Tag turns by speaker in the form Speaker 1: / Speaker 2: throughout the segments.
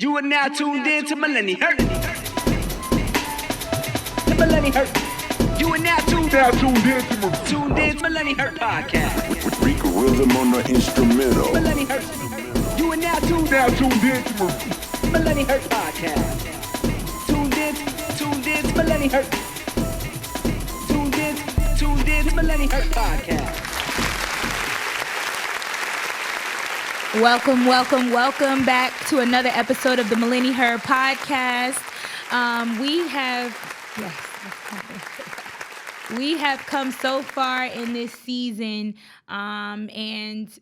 Speaker 1: You are now tuned in to Millenni-HER. The Millenni-HER. You are now tuned in to Millenni-HER podcast.
Speaker 2: Rico rhythm on the instrumental.
Speaker 1: Millenni-HER. You are now tuned in to Millenni-HER podcast. Tuned in to Millenni-HER. Tuned in to Millenni-HER podcast.
Speaker 3: Welcome back to another episode of the Millenni-HER podcast. We have come so far in this season, and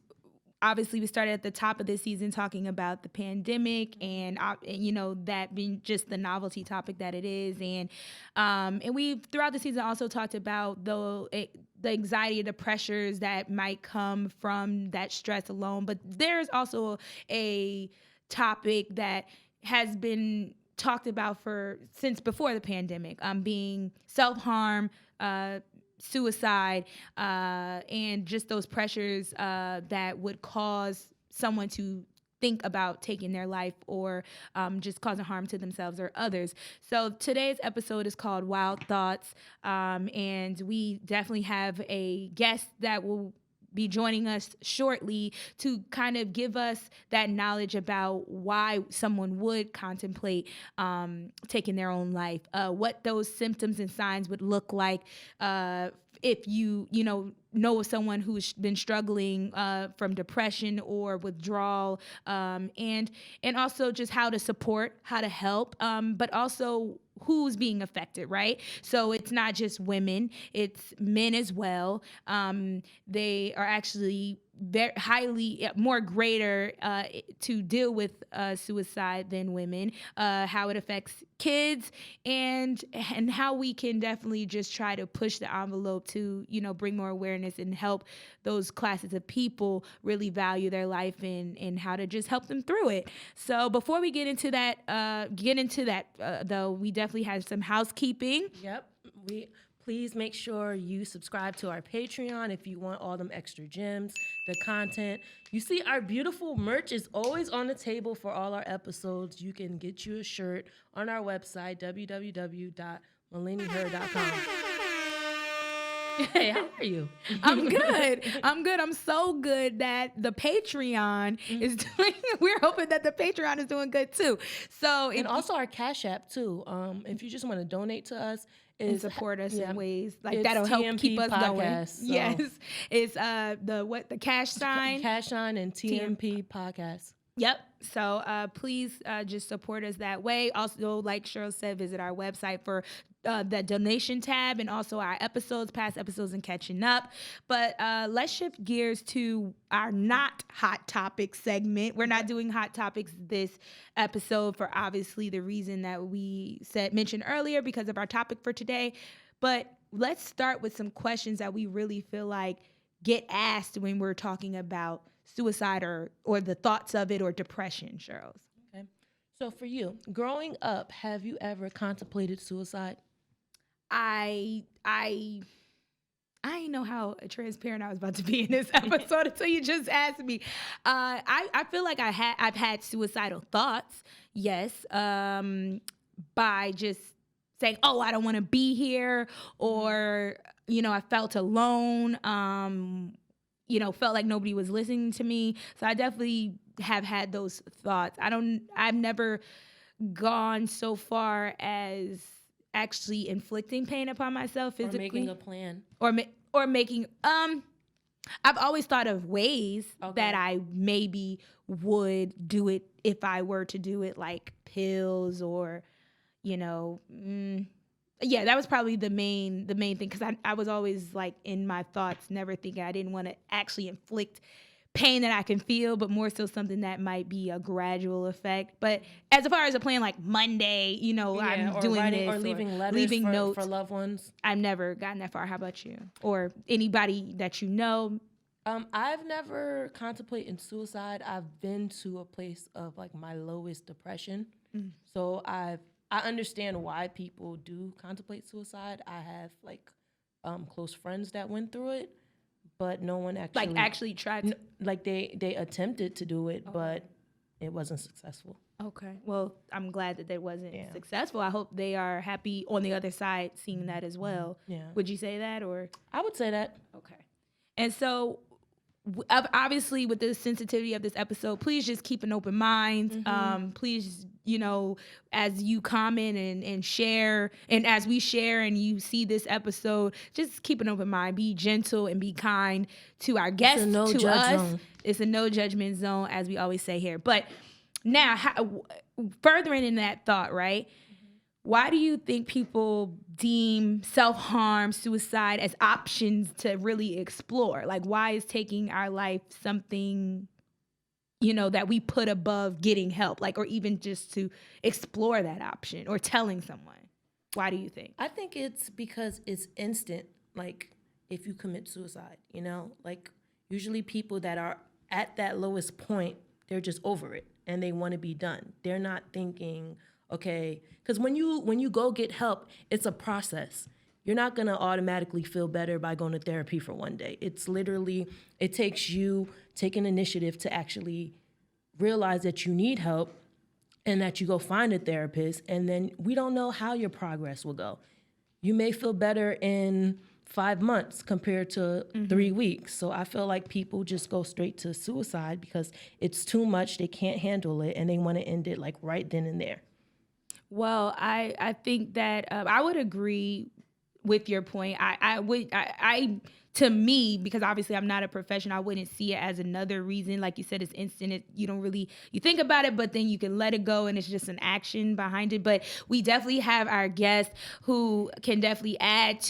Speaker 3: obviously we started at the top of this season talking about the pandemic and that being just the novelty topic that it is, and we've throughout the season also talked about the anxiety and the pressures that might come from that stress alone. But there's also a topic that has been talked about since before the pandemic, being self-harm, suicide, and just those pressures that would cause someone to think about taking their life or just causing harm to themselves or others. So today's episode is called Wild Thoughts, and we definitely have a guest that will be joining us shortly to kind of give us that knowledge about why someone would contemplate taking their own life, what those symptoms and signs would look like if you know of someone who's been struggling from depression or withdrawal, and also just how to support, how to help, but also who's being affected, right? So it's not just women, it's men as well. They are actually very highly more greater to deal with suicide than women, how it affects kids, and how we can definitely just try to push the envelope to bring more awareness and help those classes of people really value their life and how to just help them through it. So before we get into that, though, we definitely have some housekeeping.
Speaker 4: Yep. Please make sure you subscribe to our Patreon if you want all them extra gems, the content. You see, our beautiful merch is always on the table for all our episodes. You can get you a shirt on our website, www.millenni-her.com. Hey, how are you?
Speaker 3: I'm good. I'm so good that the Patreon is doing. We're hoping that the Patreon is doing good too. So
Speaker 4: and also our Cash App too. If you just want to donate to us
Speaker 3: and support us in ways like that'll help
Speaker 4: TMP
Speaker 3: keep us
Speaker 4: podcast,
Speaker 3: going.
Speaker 4: So.
Speaker 3: Yes, it's the cash sign
Speaker 4: and TMP podcast.
Speaker 3: Yep. So please just support us that way. Also, like Cheryl said, visit our website for the donation tab and also our past episodes and catching up. But let's shift gears to our not hot topic segment. We're not doing hot topics this episode for obviously the reason that we mentioned earlier because of our topic for today. But let's start with some questions that we really feel like get asked when we're talking about suicide or the thoughts of it or depression, Cheryl.
Speaker 4: Okay. So for you, growing up, have you ever contemplated suicide?
Speaker 3: I didn't know how transparent I was about to be in this episode until you just asked me. I feel like I've had suicidal thoughts, yes, by just saying, oh, I don't want to be here, or, I felt alone, felt like nobody was listening to me. So I definitely have had those thoughts. I've never gone so far as actually inflicting pain upon myself physically.
Speaker 4: Or making a plan.
Speaker 3: Or making, I've always thought of ways that I maybe would do it if I were to do it, like pills or, that was probably the main thing, because I was always like in my thoughts, never thinking I didn't want to actually inflict pain that I can feel, but more so something that might be a gradual effect. But as far as a plan like Monday, I'm doing
Speaker 4: writing,
Speaker 3: this,
Speaker 4: or leaving
Speaker 3: leaving notes
Speaker 4: for loved ones.
Speaker 3: I've never gotten that far. How about you? Or anybody that you know?
Speaker 4: I've never contemplated suicide. I've been to a place of like my lowest depression. So I understand why people do contemplate suicide. I have like close friends that went through it, but no one actually
Speaker 3: tried to.
Speaker 4: Like they attempted to do it, but it wasn't successful.
Speaker 3: Okay. Well, I'm glad that that wasn't successful. I hope they are happy on the other side seeing that as well.
Speaker 4: Yeah.
Speaker 3: Would you say that or?
Speaker 4: I would say that.
Speaker 3: Okay. And so obviously with the sensitivity of this episode, please just keep an open mind. Please, as you comment and share, and as we share and you see this episode, just keep an open mind. Be gentle and be kind to our guests, to us.
Speaker 4: Zone.
Speaker 3: It's a no judgment zone, as we always say here. But now, furthering in that thought, right? Why do you think people deem self-harm, suicide as options to really explore? Like, why is taking our life something, that we put above getting help? Like, or even just to explore that option or telling someone? Why do you think?
Speaker 4: I think it's because it's instant. Like, if you commit suicide, like usually people that are at that lowest point, they're just over it and they want to be done. They're not thinking, okay, because when you go get help, it's a process. You're not going to automatically feel better by going to therapy for one day. It's literally, it takes you taking initiative to actually realize that you need help and that you go find a therapist, and then we don't know how your progress will go. You may feel better in 5 months compared to 3 weeks. So I feel like people just go straight to suicide because it's too much, they can't handle it, and they want to end it like right then and there.
Speaker 3: Well, I think that I would agree with your point. To me, because obviously I'm not a professional, I wouldn't see it as another reason. Like you said, it's instant. You think about it, but then you can let it go and it's just an action behind it. But we definitely have our guests who can definitely add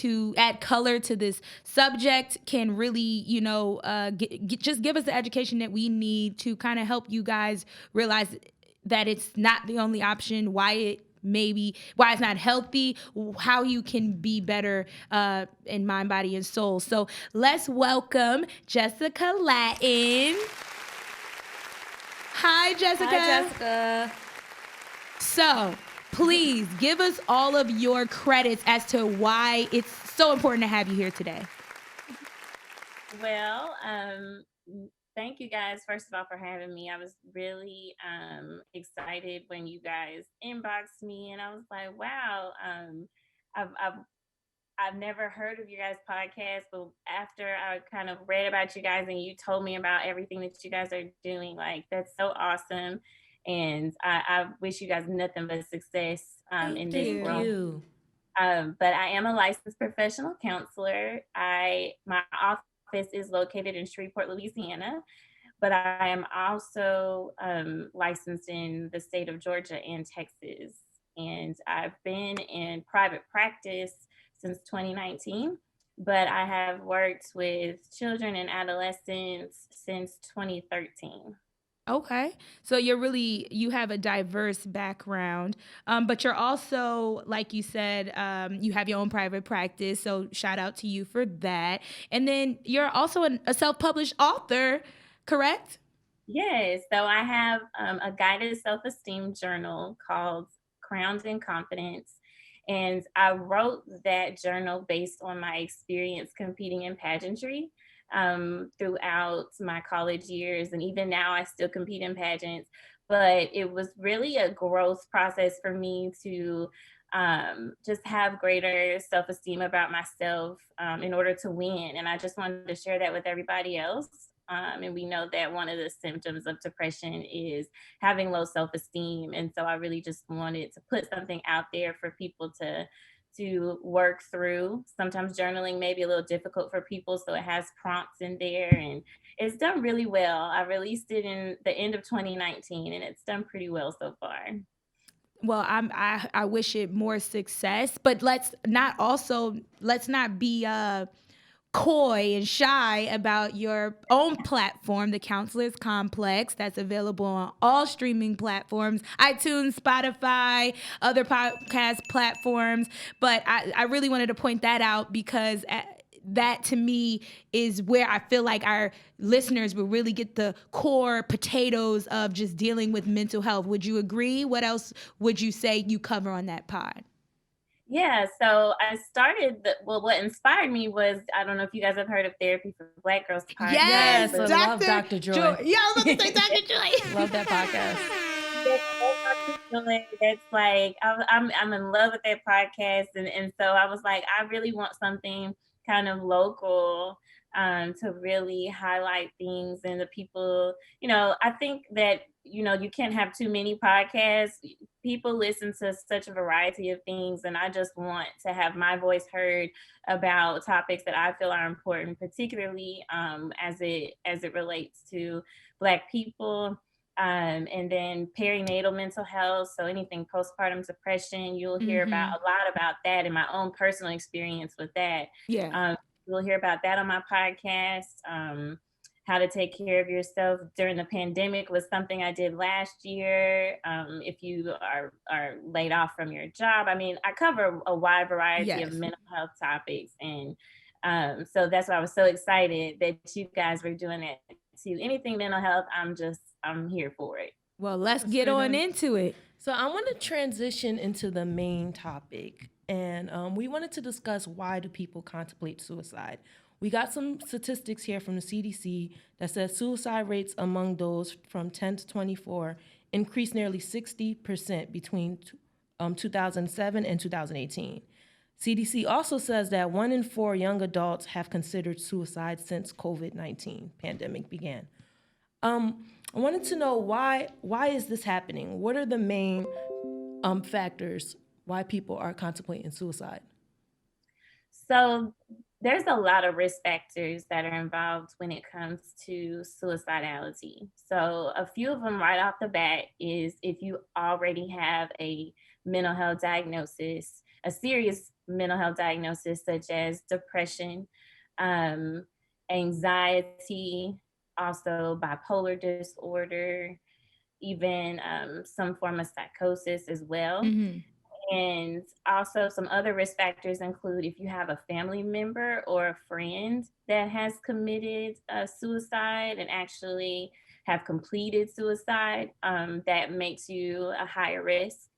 Speaker 3: color to this subject, can really, just give us the education that we need to kind of help you guys realize that it's not the only option, why it's not healthy, how you can be better in mind, body, and soul. So let's welcome Jessica Latin. Hi, Jessica.
Speaker 5: Hi, Jessica.
Speaker 3: So please give us all of your credits as to why it's so important to have you here today.
Speaker 5: Well, thank you guys, first of all, for having me. I was really excited when you guys inboxed me, and I was like, wow, I've never heard of your guys' podcast, but after I kind of read about you guys and you told me about everything that you guys are doing, like, that's so awesome. And I wish you guys nothing but success in this role. But I am a licensed professional counselor. My office is located in Shreveport, Louisiana, but I am also licensed in the state of Georgia and Texas. And I've been in private practice since 2019, but I have worked with children and adolescents since 2013.
Speaker 3: Okay. So you have a diverse background, but you're also, like you said, you have your own private practice. So shout out to you for that. And then you're also a self-published author, correct?
Speaker 5: Yes. So I have a guided self-esteem journal called Crowned in Confidence. And I wrote that journal based on my experience competing in pageantry. Throughout my college years, and even now I still compete in pageants, but it was really a growth process for me to just have greater self-esteem about myself in order to win. And I just wanted to share that with everybody else. And we know that one of the symptoms of depression is having low self-esteem. And so I really just wanted to put something out there for people to work through. Sometimes journaling may be a little difficult for people, so it has prompts in there, and it's done really well. I released it in the end of 2019, and it's done pretty well so far.
Speaker 3: Well, I wish it more success, but let's not be coy and shy about your own platform, the Counselors Complex, that's available on all streaming platforms, iTunes, Spotify, other podcast platforms. But I really wanted to point that out because that to me is where I feel like our listeners will really get the core potatoes of just dealing with mental health. Would you agree? What else would you say you cover on that pod?
Speaker 5: Yeah, so I started, what inspired me was, I don't know if you guys have heard of Therapy for Black Girls podcast.
Speaker 3: Yes,
Speaker 4: I love Dr. Joy.
Speaker 3: Yeah, I was about to say Dr. Joy.
Speaker 4: Love that podcast.
Speaker 5: That's feeling. That's like I'm in love with that podcast, and so I was like, I really want something kind of local, to really highlight things and the people. I think that you can't have too many podcasts. People listen to such a variety of things, and I just want to have my voice heard about topics that I feel are important, particularly as it relates to Black people, and then perinatal mental health. So anything postpartum depression, you'll hear about
Speaker 3: Mm-hmm.
Speaker 5: a lot about that in my own personal experience with that.
Speaker 3: Yeah.
Speaker 5: You'll hear about that on my podcast. How to take care of yourself during the pandemic was something I did last year. If you are laid off from your job, I mean, I cover a wide variety of
Speaker 3: Yes.
Speaker 5: mental health topics, and so that's why I was so excited that you guys were doing it too. Anything mental health, I'm here for it.
Speaker 3: Well, let's
Speaker 4: That's
Speaker 3: get
Speaker 4: right
Speaker 3: on
Speaker 4: on.
Speaker 3: into it.
Speaker 4: So I want to transition into the main topic, and we wanted to discuss why do people contemplate suicide. We got some statistics here from the CDC that says suicide rates among those from 10 to 24 increased nearly 60% between 2007 and 2018. CDC also says that 1 in 4 young adults have considered suicide since COVID-19 pandemic began. I wanted to know why is this happening? What are the main factors why people are contemplating suicide?
Speaker 5: So there's a lot of risk factors that are involved when it comes to suicidality. So a few of them right off the bat is if you already have a mental health diagnosis, a serious mental health diagnosis such as depression, um, anxiety, also bipolar disorder, even some form of psychosis as well.
Speaker 3: Mm-hmm.
Speaker 5: And also, some other risk factors include if you have a family member or a friend that has committed suicide and actually have completed suicide, that makes you a higher risk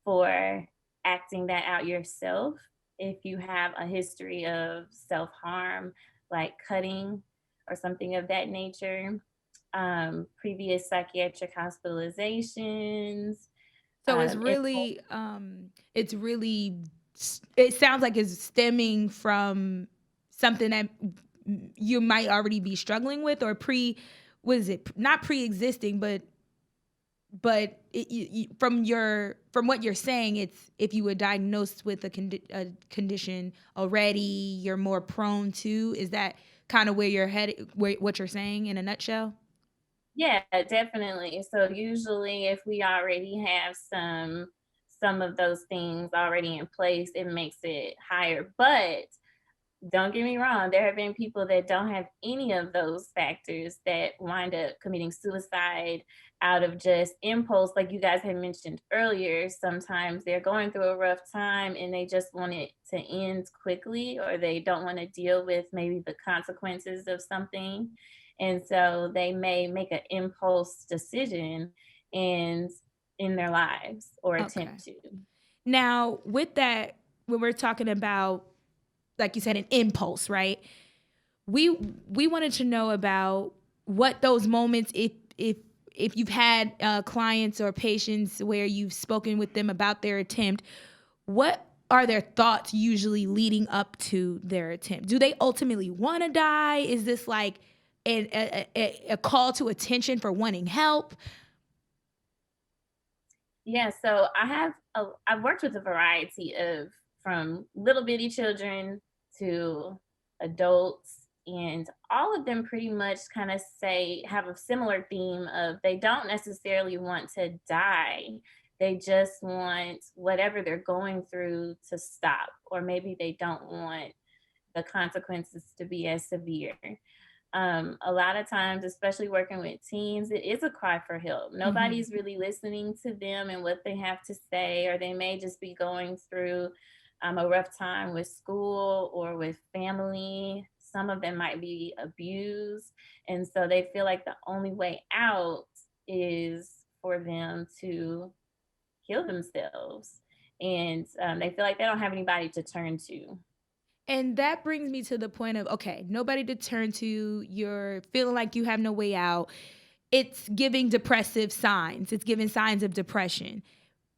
Speaker 5: for acting that out yourself. If you have a history of self harm, like cutting or something of that nature, previous psychiatric hospitalizations.
Speaker 3: So it's
Speaker 5: And
Speaker 3: really, it sounds like it's stemming from something that you might already be struggling with, or not pre-existing, but from what you're saying, it's if you were diagnosed with a condition already, you're more prone to. Is that kind of where you're headed? What you're saying in a nutshell?
Speaker 5: Yeah, definitely. So usually if we already have some of those things already in place, it makes it higher. But don't get me wrong, there have been people that don't have any of those factors that wind up committing suicide out of just impulse. Like you guys had mentioned earlier, sometimes they're going through a rough time and they just want it to end quickly, or they don't want to deal with maybe the consequences of something. And so they may make an impulse decision and in their lives or
Speaker 3: Okay.
Speaker 5: attempt to.
Speaker 3: Now, with that, when we're talking about, like you said, an impulse, right? We wanted to know about what those moments, if you've had clients or patients where you've spoken with them about their attempt, what are their thoughts usually leading up to their attempt? Do they ultimately want to die? Is this like a call to attention for wanting help?
Speaker 5: Yeah, so I've worked with a variety of, from little bitty children to adults, and all of them pretty much kind of have a similar theme of they don't necessarily want to die. They just want whatever they're going through to stop, or maybe they don't want the consequences to be as severe. A lot of times, especially working with teens, it is a cry for help. Nobody's really listening to them and what they have to say, or they may just be going through a rough time with school or with family. Some of them might be abused. And so they feel like the only way out is for them to kill themselves. And they feel like they don't have anybody to turn to.
Speaker 3: And that brings me to the point of, okay, nobody to turn to, you're feeling like you have no way out. it's giving depressive signs. It's giving signs of depression.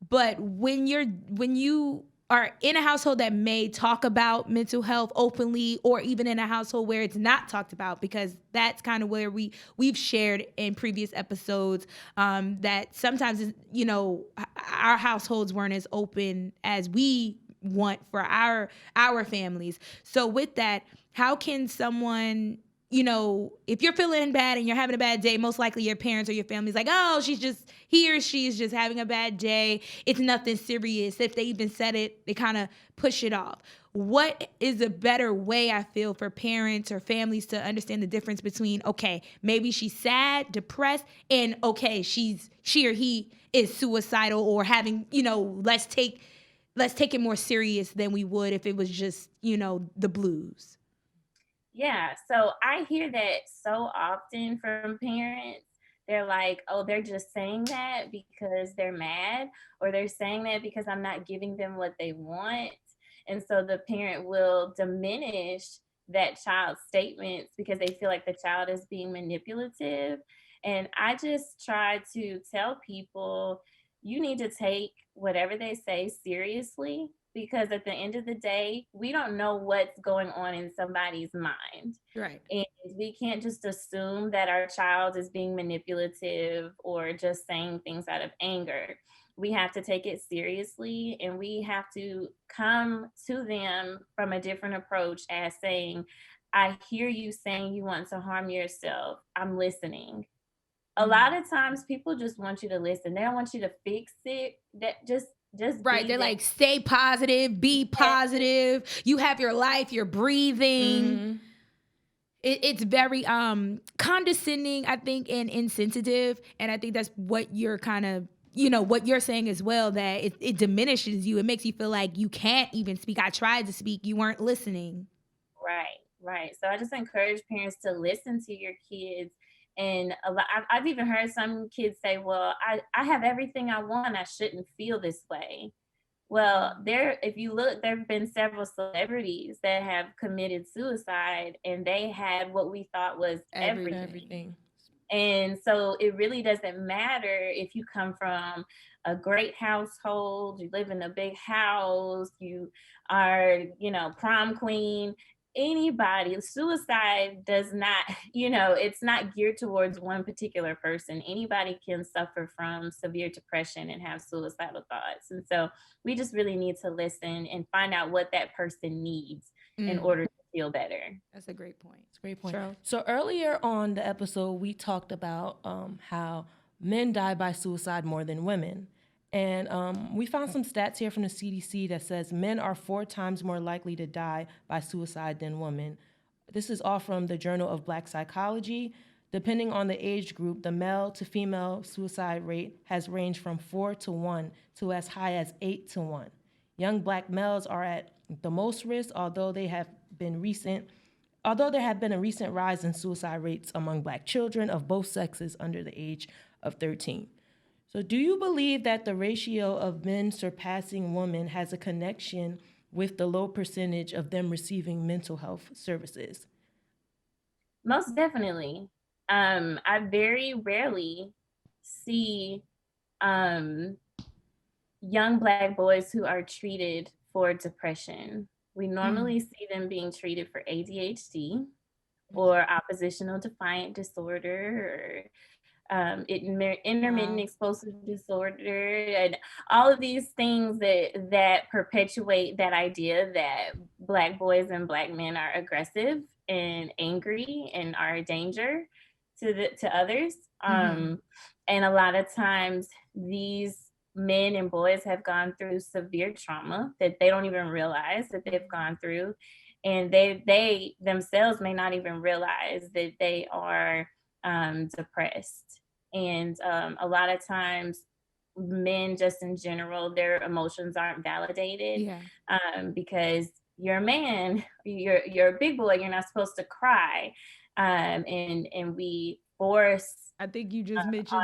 Speaker 3: But when you are in a household that may talk about mental health openly, or even in a household where it's not talked about, because that's kind of where we've shared in previous episodes, that sometimes, you know, our households weren't as open as we want for our families. So with that, how can someone, you know, if you're feeling bad and you're having a bad day, most likely your parents or your family's like, oh, he or she's just having a bad day. It's nothing serious. If they even said it, they kind of push it off. What is a better way, I feel, for parents or families to understand the difference between, okay, maybe she's sad, depressed, and okay, she or he is suicidal, or having, you know, let's take it more serious than we would if it was just, you know, the blues.
Speaker 5: Yeah, so I hear that so often from parents. They're like, oh, they're just saying that because they're mad, or they're saying that because I'm not giving them what they want. And so the parent will diminish that child's statements because they feel like the child is being manipulative. And I just try to tell people, you need to take whatever they say seriously, because at the end of the day, we don't know what's going on in somebody's mind.
Speaker 3: Right.
Speaker 5: And we can't just assume that our child is being manipulative or just saying things out of anger. We have to take it seriously, and we have to come to them from a different approach, as saying, I hear you saying you want to harm yourself. I'm listening. A lot of times people just want you to listen. They don't want you to fix it. That just
Speaker 3: Right.
Speaker 5: be
Speaker 3: They're
Speaker 5: there.
Speaker 3: like, stay positive, be positive. You have your life, you're breathing. It's very condescending, I think, and insensitive. And I think that's what you're kind of, you know, what you're saying as well, that it diminishes you. It makes you feel like you can't even speak. I tried to speak, you weren't listening.
Speaker 5: Right. So I just encourage parents to listen to your kids. And I've even heard some kids say, well, I have everything I want. I shouldn't feel this way. Well, if you look, there have been several celebrities that have committed suicide, and they had what we thought was everything. And so it really doesn't matter if you come from a great household, you live in a big house, you are, you know, prom queen. Anybody, suicide does not, you know, it's not geared towards one particular person. Anybody can suffer from severe depression and have suicidal thoughts. And so we just really need to listen and find out what that person needs in order to feel better.
Speaker 3: That's a great point.
Speaker 4: That's a great point.
Speaker 3: Charles?
Speaker 4: So earlier on the episode, we talked about how men die by suicide more than women. And we found some stats here from the CDC that says men are 4 times more likely to die by suicide than women. This is all from the Journal of Black Psychology. Depending on the age group, the male to female suicide rate has ranged from 4 to 1 to as high as 8 to 1. Young Black males are at the most risk, although there have been a recent rise in suicide rates among Black children of both sexes under the age of 13. So do you believe that the ratio of men surpassing women has a connection with the low percentage of them receiving mental health services?
Speaker 5: Most definitely. I very rarely see young Black boys who are treated for depression. We normally see them being treated for ADHD or oppositional defiant disorder, or intermittent explosive disorder, and all of these things that perpetuate that idea that Black boys and Black men are aggressive and angry and are a danger to others. And a lot of times these men and boys have gone through severe trauma that they don't even realize that they've gone through, and they themselves may not even realize that they are depressed. And a lot of times men, just in general, their emotions aren't validated, because you're a man, you're a big boy, you're not supposed to cry. And we force.
Speaker 3: I think you just mentioned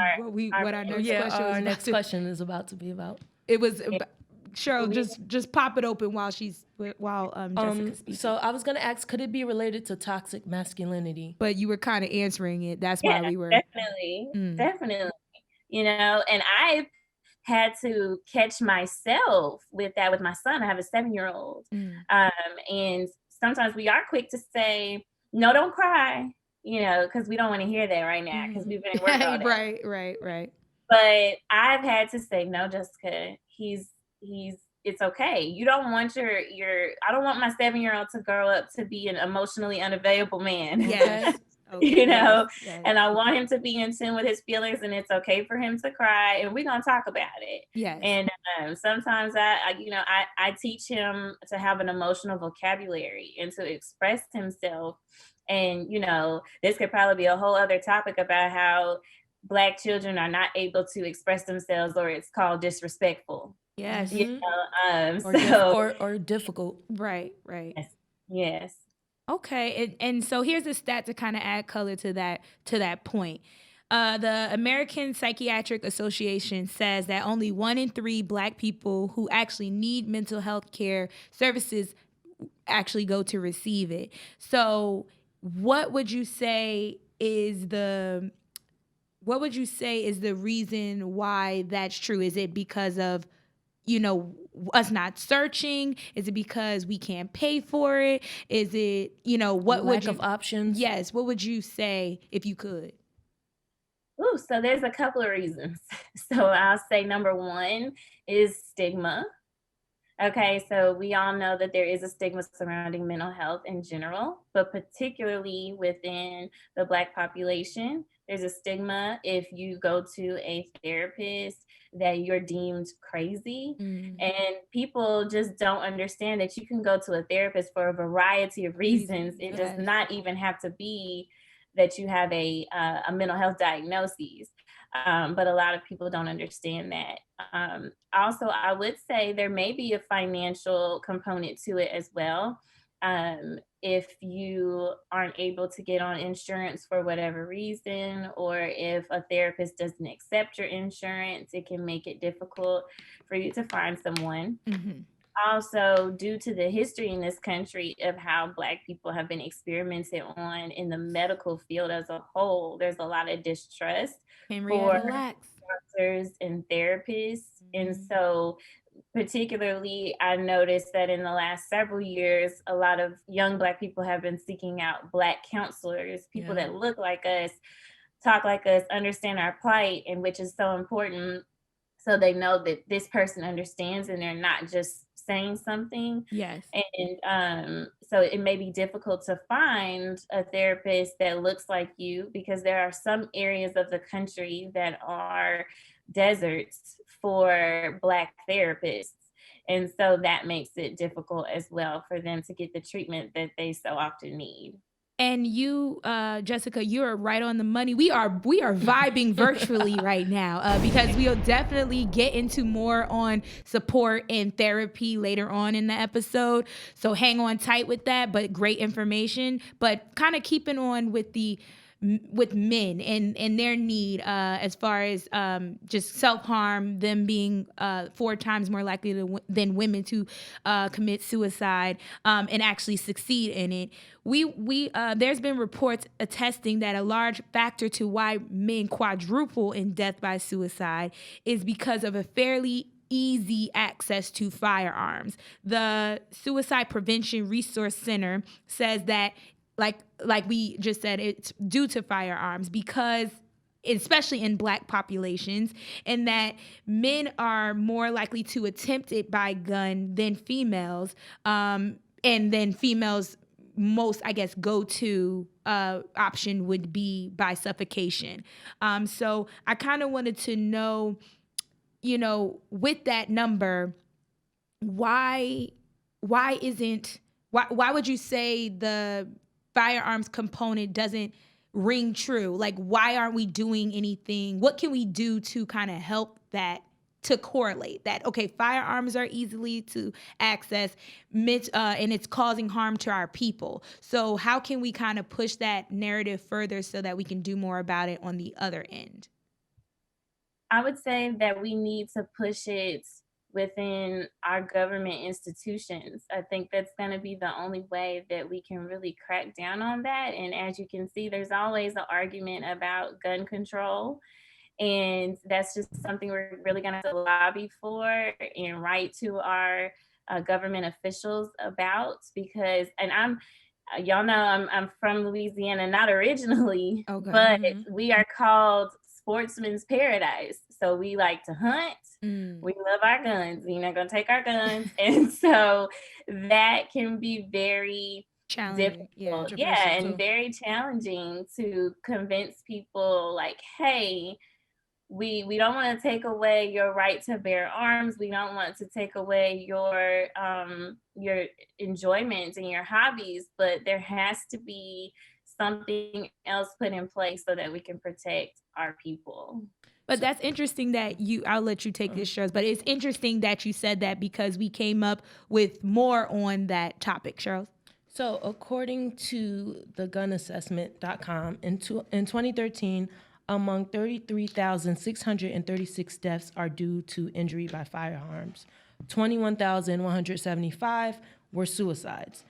Speaker 3: what our next question was.
Speaker 4: Our next question is about to be about.
Speaker 3: It was Cheryl, just pop it open while Jessica speaks.
Speaker 4: So I was gonna ask, could it be related to toxic masculinity?
Speaker 3: But you were kind of answering it. That's
Speaker 5: Yeah,
Speaker 3: why we were
Speaker 5: definitely. You know, and I had to catch myself with that with my son. I have a 7-year-old. And sometimes we are quick to say, no, don't cry, you know, because we don't want to hear that right now because we've been at work all day.
Speaker 3: Right.
Speaker 5: But I've had to say, no, Jessica, it's okay. You don't want I don't want my 7-year-old to grow up to be an emotionally unavailable man.
Speaker 3: Yes.
Speaker 5: Okay, you know,
Speaker 3: yes.
Speaker 5: And I want him to be in tune with his feelings, and it's okay for him to cry, and we're gonna talk about it.
Speaker 3: Yes.
Speaker 5: And sometimes I teach him to have an emotional vocabulary and to express himself. And you know, this could probably be a whole other topic about how Black children are not able to express themselves, or it's called disrespectful.
Speaker 3: Yes.
Speaker 5: You know,
Speaker 4: or difficult.
Speaker 3: Right.
Speaker 5: Yes.
Speaker 3: Okay, and so here's a stat to kind of add color to that point. The American Psychiatric Association says that only 1 in 3 Black people who actually need mental health care services actually go to receive it. So, what would you say is the reason why that's true? Is it because of, you know, us not searching? Is it because we can't pay for it? Is it, you know,
Speaker 4: lack of options?
Speaker 3: Yes. What would you say if you could?
Speaker 5: Ooh, so there's a couple of reasons. So I'll say number 1 is stigma. Okay, so we all know that there is a stigma surrounding mental health in general, but particularly within the Black population, there's a stigma if you go to a therapist that you're deemed crazy. And people just don't understand that you can go to a therapist for a variety of reasons. It does not even have to be that you have a mental health diagnosis. But a lot of people don't understand that. Also, I would say there may be a financial component to it as well. If you aren't able to get on insurance for whatever reason, or if a therapist doesn't accept your insurance, it can make it difficult for you to find someone. Also, due to the history in this country of how Black people have been experimented on in the medical field as a whole, there's a lot of distrust for doctors and therapists. And so particularly, I noticed that in the last several years, a lot of young Black people have been seeking out Black counselors, people that look like us, talk like us, understand our plight, and which is so important. So they know that this person understands and they're not just saying something.
Speaker 3: Yes.
Speaker 5: And so it may be difficult to find a therapist that looks like you, because there are some areas of the country that are deserts for Black therapists. And so that makes it difficult as well for them to get the treatment that they so often need.
Speaker 3: And you, Jessica, you're right on the money. We are vibing virtually right now because we'll definitely get into more on support and therapy later on in the episode. So hang on tight with that, but great information. But kind of keeping on with men and their need as far as just self-harm, them being 4 times more likely than women to commit suicide and actually succeed in it. There's been reports attesting that a large factor to why men quadruple in death by suicide is because of a fairly easy access to firearms. The Suicide Prevention Resource Center says that like we just said, it's due to firearms, because especially in Black populations, and that men are more likely to attempt it by gun than females. And then females' most, I guess, go-to option would be by suffocation. So I kind of wanted to know, you know, with that number, why would you say the firearms component doesn't ring true? Like, why aren't we doing anything? What can we do to kind of help that, to correlate that? Okay, firearms are easily to access, and it's causing harm to our people. So how can we kind of push that narrative further so that we can do more about it on the other end?
Speaker 5: I would say that we need to push it within our government institutions. I think that's going to be the only way that we can really crack down on that. And as you can see, there's always an argument about gun control. And that's just something we're really going to have to lobby for and write to our government officials about, because, and y'all know I'm from Louisiana, not originally,
Speaker 3: Okay.
Speaker 5: but we are called sportsman's paradise. So we like to hunt. We love our guns. We're not gonna take our guns. And so that can be very
Speaker 3: Challenging.
Speaker 5: difficult.
Speaker 3: Yeah.
Speaker 5: Yeah, and very challenging to convince people like, hey, we don't want to take away your right to bear arms. We don't want to take away your enjoyment and your hobbies, but there has to be something else put in place so that we can protect our people.
Speaker 3: But that's interesting that I'll let you take this, Charles, but it's interesting that you said that because we came up with more on that topic, Charles.
Speaker 4: So according to the gunassessment.com, in 2013, among 33,636 deaths are due to injury by firearms. 21,175 were suicides.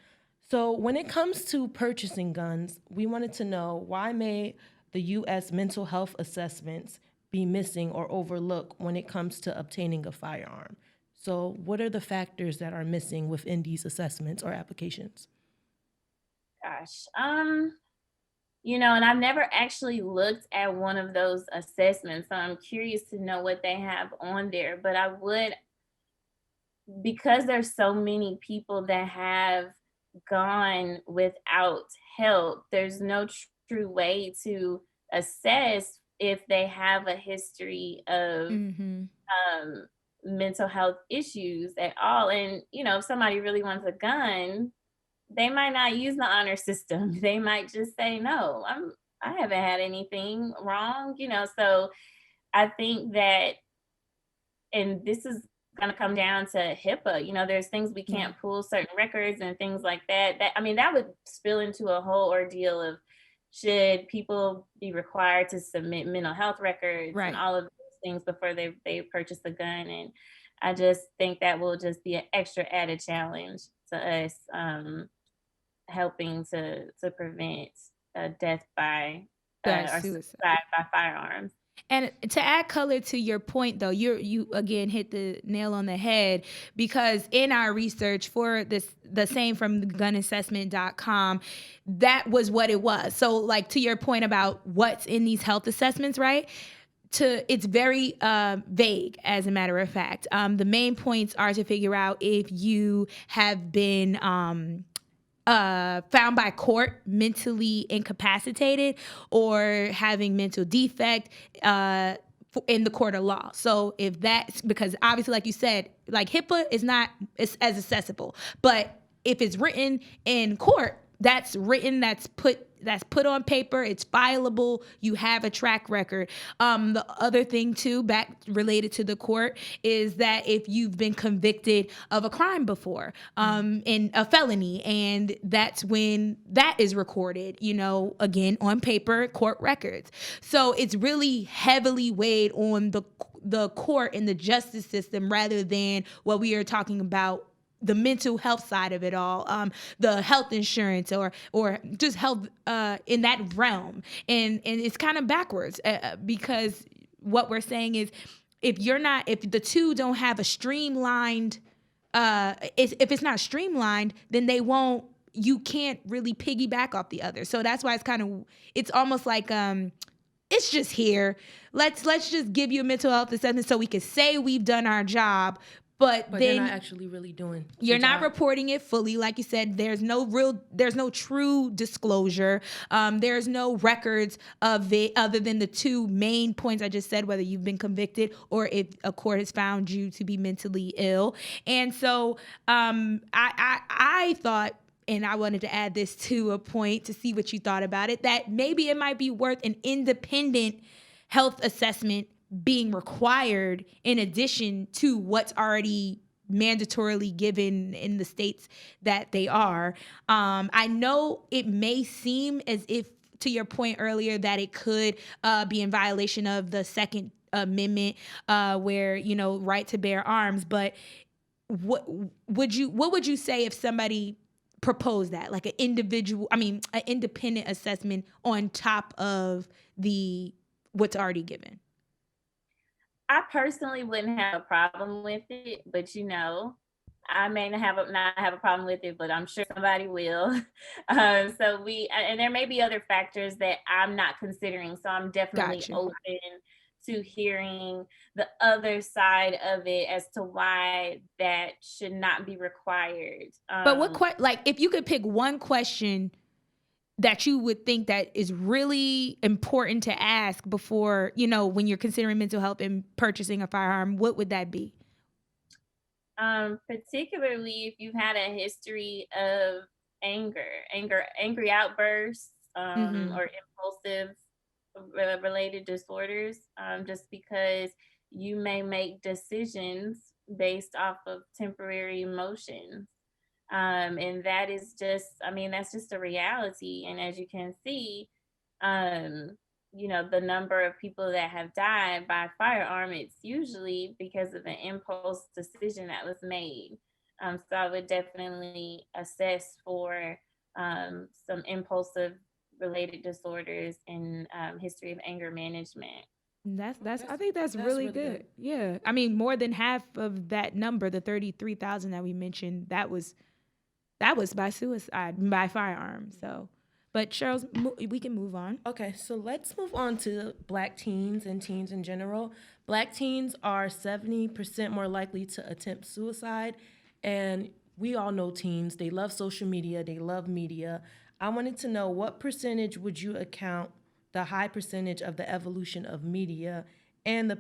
Speaker 4: So when it comes to purchasing guns, we wanted to know, why may the U.S. mental health assessments be missing or overlooked when it comes to obtaining a firearm? So what are the factors that are missing within these assessments or applications?
Speaker 5: Gosh, and I've never actually looked at one of those assessments, so I'm curious to know what they have on there. But I would, because there's so many people that have gone without help, there's no true way to assess if they have a history of mental health issues at all. And, if somebody really wants a gun, they might not use the honor system. They might just say, no, I haven't had anything wrong, so I think that, and this is going to come down to HIPAA, there's things we can't pull, certain records and things like that. That would spill into a whole ordeal of, should people be required to submit mental health records and all of those things before they purchase a gun. And I just think that will just be an extra added challenge to us, helping to prevent death by or suicide by firearms.
Speaker 3: And to add color to your point, though, you again hit the nail on the head, because in our research for this, the same from gunassessment.com, that was what it was. So, like, to your point about what's in these health assessments, right? It's very vague, as a matter of fact. The main points are to figure out if you have been found by court mentally incapacitated or having mental defect in the court of law. So if that's, because obviously, like you said, like HIPAA is not as accessible, but if it's written in court, that's put on paper, it's fileable, you have a track record. The other thing too, back related to the court, is that if you've been convicted of a crime before, in a felony, and that's when that is recorded, again, on paper, court records. So it's really heavily weighed on the court and the justice system, rather than what we are talking about, the mental health side of it all, the health insurance or just health in that realm. And it's kind of backwards, because what we're saying is, if the two don't have a streamlined, if it's not streamlined, then you can't really piggyback off the other. So that's why it's almost like, it's just here. Let's just give you a mental health assessment so we can say we've done our job. But then
Speaker 4: you're not actually really doing.
Speaker 3: You're not reporting it fully, like you said. There's no true disclosure. There's no records of it other than the two main points I just said, whether you've been convicted or if a court has found you to be mentally ill. And so I thought, and I wanted to add this to a point to see what you thought about it, that maybe it might be worth an independent health assessment being required in addition to what's already mandatorily given in the states that they are. I know it may seem as if, to your point earlier, that it could be in violation of the Second amendment, where, you know, right to bear arms. But what would you say if somebody proposed that, like an independent assessment on top of the what's already given?
Speaker 5: I personally wouldn't have a problem with it, but you know, I may not have a problem with it, but I'm sure somebody will. And there may be other factors that I'm not considering. So I'm definitely
Speaker 3: Gotcha.
Speaker 5: open to hearing the other side of it as to why that should not be required.
Speaker 3: But like, if you could pick one question that you would think that is really important to ask before, you know, when you're considering mental health and purchasing a firearm, what would that be?
Speaker 5: Particularly if you've had a history of angry outbursts,
Speaker 3: Mm-hmm.
Speaker 5: or impulsive related disorders, just because you may make decisions based off of temporary emotions. And that is just, I mean, that's just a reality. And as you can see, um, you know, the number of people that have died by firearm, it's usually because of an impulse decision that was made. So I would definitely assess for some impulsive related disorders and history of anger management.
Speaker 3: That's I think that's really good. Yeah. I mean, more than half of that number, the 33,000 that we mentioned, that was by suicide, by firearm. So, but Charles, we can move on.
Speaker 4: Okay, so let's move on to Black teens and teens in general. Black teens are 70% more likely to attempt suicide. And we all know teens, they love social media, they love media. I wanted to know, what percentage would you account the high percentage of the evolution of media and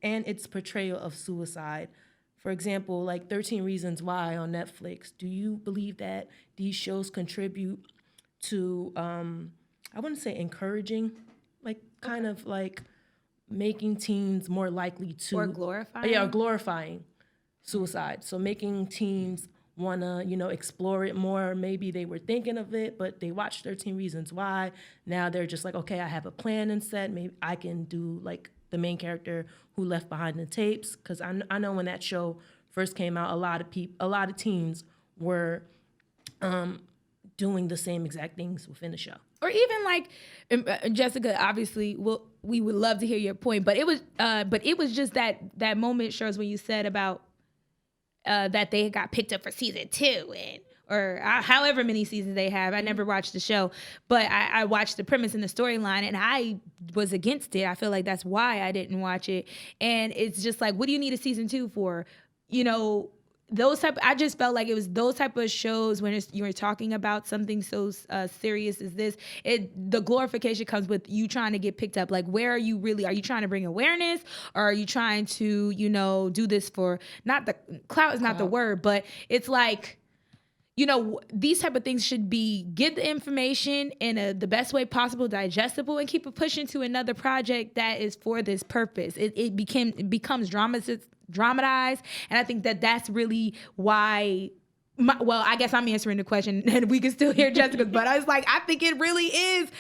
Speaker 4: its portrayal of suicide? For example, like 13 Reasons Why on Netflix. Do you believe that these shows contribute to, I wouldn't say encouraging, like kind of like making teens more likely to,
Speaker 3: Or glorifying?
Speaker 4: Yeah, or glorifying suicide. So making teens want to, you know, explore it more. Maybe they were thinking of it, but they watched 13 Reasons Why. Now they're just like, okay, I have a plan and set. Maybe I can do like the main character who left behind the tapes. Because I know when that show first came out, a lot of teens were doing the same exact things within the show.
Speaker 3: Or even like Jessica, obviously, we would love to hear your point, but it was just that moment, Charles, when you said about that they got picked up for season 2 or however many seasons they have. I never watched the show, but I watched the premise and the storyline, and I was against it. I feel like that's why I didn't watch it. And it's just like, what do you need a season 2 for? You know, I just felt like it was those type of shows when you're talking about something so serious as this. The glorification comes with you trying to get picked up. Like, where are you really? Are you trying to bring awareness, or are you trying to, you know, do this for, not the clout is not the word, but it's like, you know, these type of things should be, get the information in the best way possible, digestible, and keep it pushing to another project that is for this purpose. It becomes dramatized, and I think that's really why. Well, I guess I'm answering the question, and we can still hear Jessica's. But I was like, I think it really is.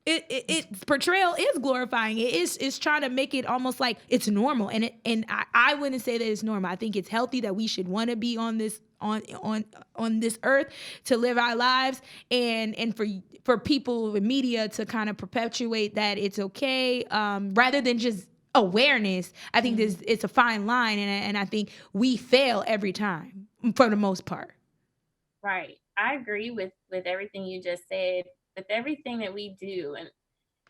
Speaker 3: Its portrayal is glorifying. It's trying to make it almost like it's normal, and I wouldn't say that it's normal. I think it's healthy that we should want to be on this on this earth to live our lives, and for people in media to kind of perpetuate that it's okay, rather than just awareness. I think it's a fine line, and I think we fail every time for the most part.
Speaker 5: Right. I agree with everything you just said. With everything that we do, and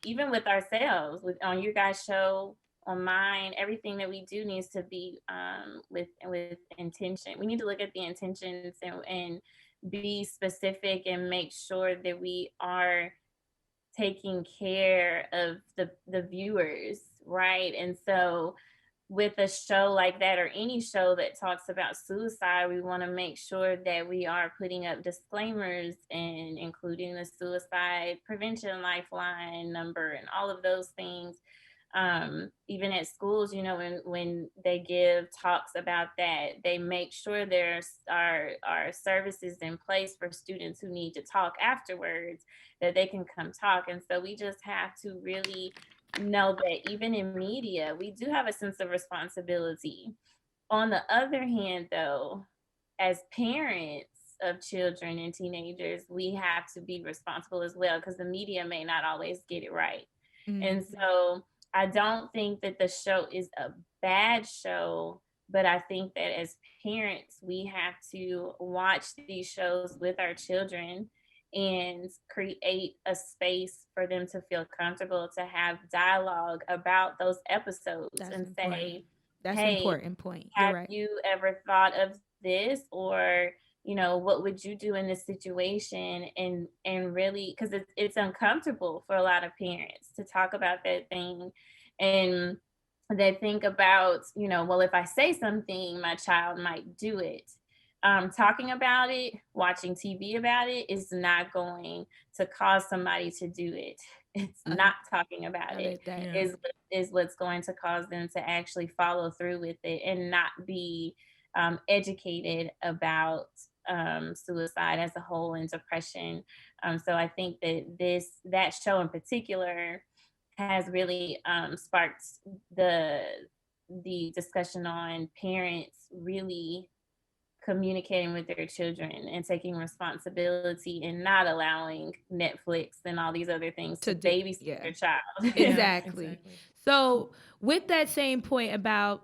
Speaker 5: even with ourselves, on your guys' show, on mine, everything that we do needs to be with intention. We need to look at the intentions and be specific and make sure that we are taking care of the viewers, right? And so with a show like that, or any show that talks about suicide, we want to make sure that we are putting up disclaimers and including the suicide prevention lifeline number and all of those things. Even at schools, you know, when they give talks about that, they make sure there are services in place for students who need to talk afterwards, that they can come talk. And so we just have to really know that even in media, we do have a sense of responsibility. On the other hand, though, as parents of children and teenagers, we have to be responsible as well because the media may not always get it right. And so I don't think that the show is a bad show, but I think that as parents, we have to watch these shows with our children and create a space for them to feel comfortable to have dialogue about those episodes
Speaker 3: That's
Speaker 5: and
Speaker 3: important.
Speaker 5: say,
Speaker 3: That's an
Speaker 5: hey,
Speaker 3: important point. You're
Speaker 5: have
Speaker 3: right.
Speaker 5: you ever thought of this? Or what would you do in this situation? And really, because it's uncomfortable for a lot of parents to talk about that thing, and they think about, well, if I say something, my child might do it. Talking about it, watching TV about it is not going to cause somebody to do it. It's not talking about
Speaker 3: I
Speaker 5: it
Speaker 3: like that.
Speaker 4: Yeah.
Speaker 5: is what's going to cause them to actually follow through with it and not be educated about suicide as a whole and depression. So I think that show in particular has really sparked the the discussion on parents really communicating with their children and taking responsibility and not allowing Netflix and all these other things to babysit their child.
Speaker 3: Exactly. So, with that same point about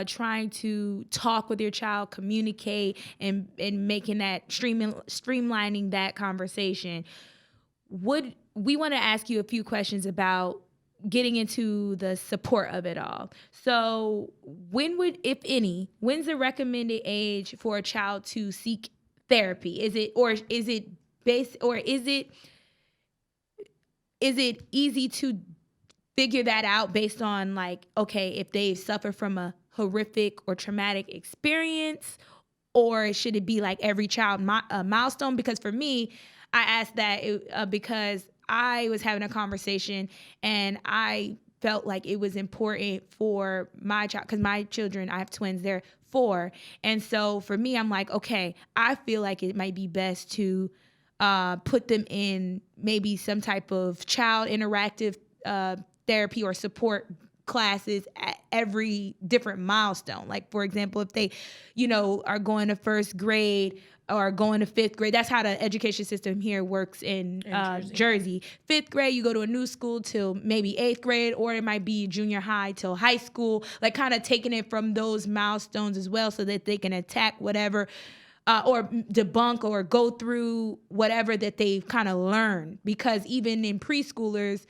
Speaker 3: trying to talk with your child, communicate, and making that streamlining that conversation, would we want to ask you a few questions about getting into the support of it all. So, if any, when's the recommended age for a child to seek therapy? Is it easy to figure that out based on, like, okay, if they suffer from a horrific or traumatic experience, or should it be like every child a milestone? Because for me, I asked that because I was having a conversation and I felt like it was important for my child, because my children, I have twins, they're 4. And so for me, I'm like, okay, I feel like it might be best to put them in maybe some type of child interactive therapy or support classes at every different milestone. Like, for example, if they, are going to first grade or going to 5th grade. That's how the education system here works in Jersey. 5th grade, you go to a new school till maybe 8th grade, or it might be junior high till high school, like kind of taking it from those milestones as well so that they can attack whatever or debunk or go through whatever that they've kind of learned. Because even in preschoolers,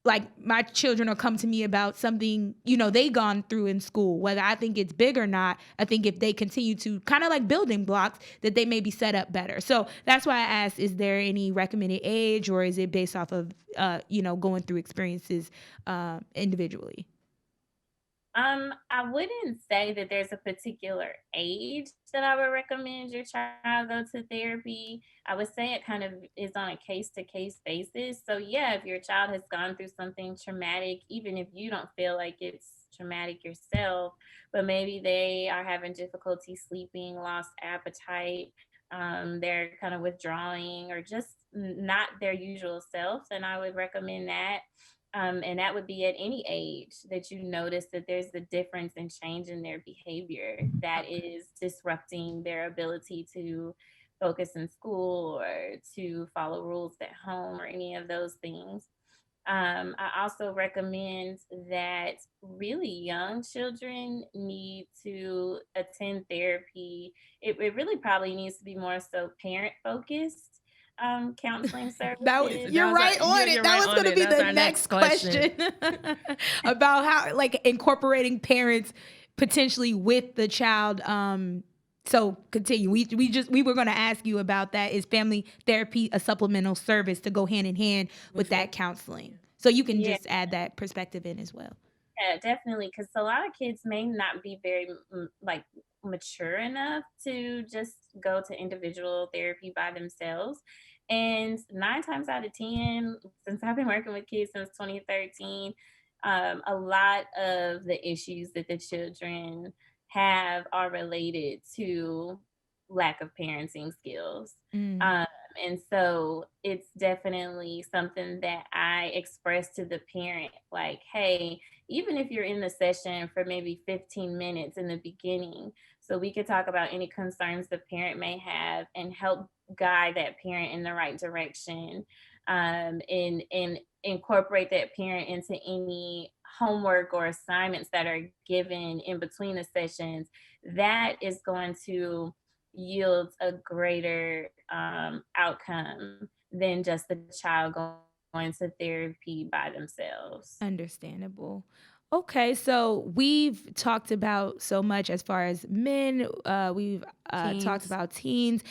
Speaker 3: like, my children will come to me about something, they gone through in school, whether I think it's big or not. I think if they continue to kind of like building blocks, that they may be set up better. So that's why I asked, is there any recommended age, or is it based off of, going through experiences individually?
Speaker 5: I wouldn't say that there's a particular age that I would recommend your child go to therapy. I would say it kind of is on a case to case basis. So, yeah, if your child has gone through something traumatic, even if you don't feel like it's traumatic yourself, but maybe they are having difficulty sleeping, lost appetite, they're kind of withdrawing or just not their usual self, then I would recommend that. And that would be at any age that you notice that there's the difference and change in their behavior that is disrupting their ability to focus in school or to follow rules at home or any of those things. I also recommend that really young children need to attend therapy. It really probably needs to be more so parent focused counseling services.
Speaker 3: You're right on it. That was going to be the next question about how, like, incorporating parents potentially with the child. So continue. We were going to ask you about that. Is family therapy a supplemental service to go hand in hand with that counseling? So you can just add that perspective in as well.
Speaker 5: Yeah, definitely. Because a lot of kids may not be very like mature enough to just go to individual therapy by themselves. And 9 times out of 10, since I've been working with kids since 2013, a lot of the issues that the children have are related to lack of parenting skills. And so it's definitely something that I express to the parent, like, hey, even if you're in the session for maybe 15 minutes in the beginning, so we could talk about any concerns the parent may have and help guide that parent in the right direction, and incorporate that parent into any homework or assignments that are given in between the sessions. That is going to yields a greater outcome than just the child going to therapy by themselves.
Speaker 3: Understandable. Okay, so we've talked about so much as far as men. We've talked
Speaker 4: Teens.
Speaker 3: about teens,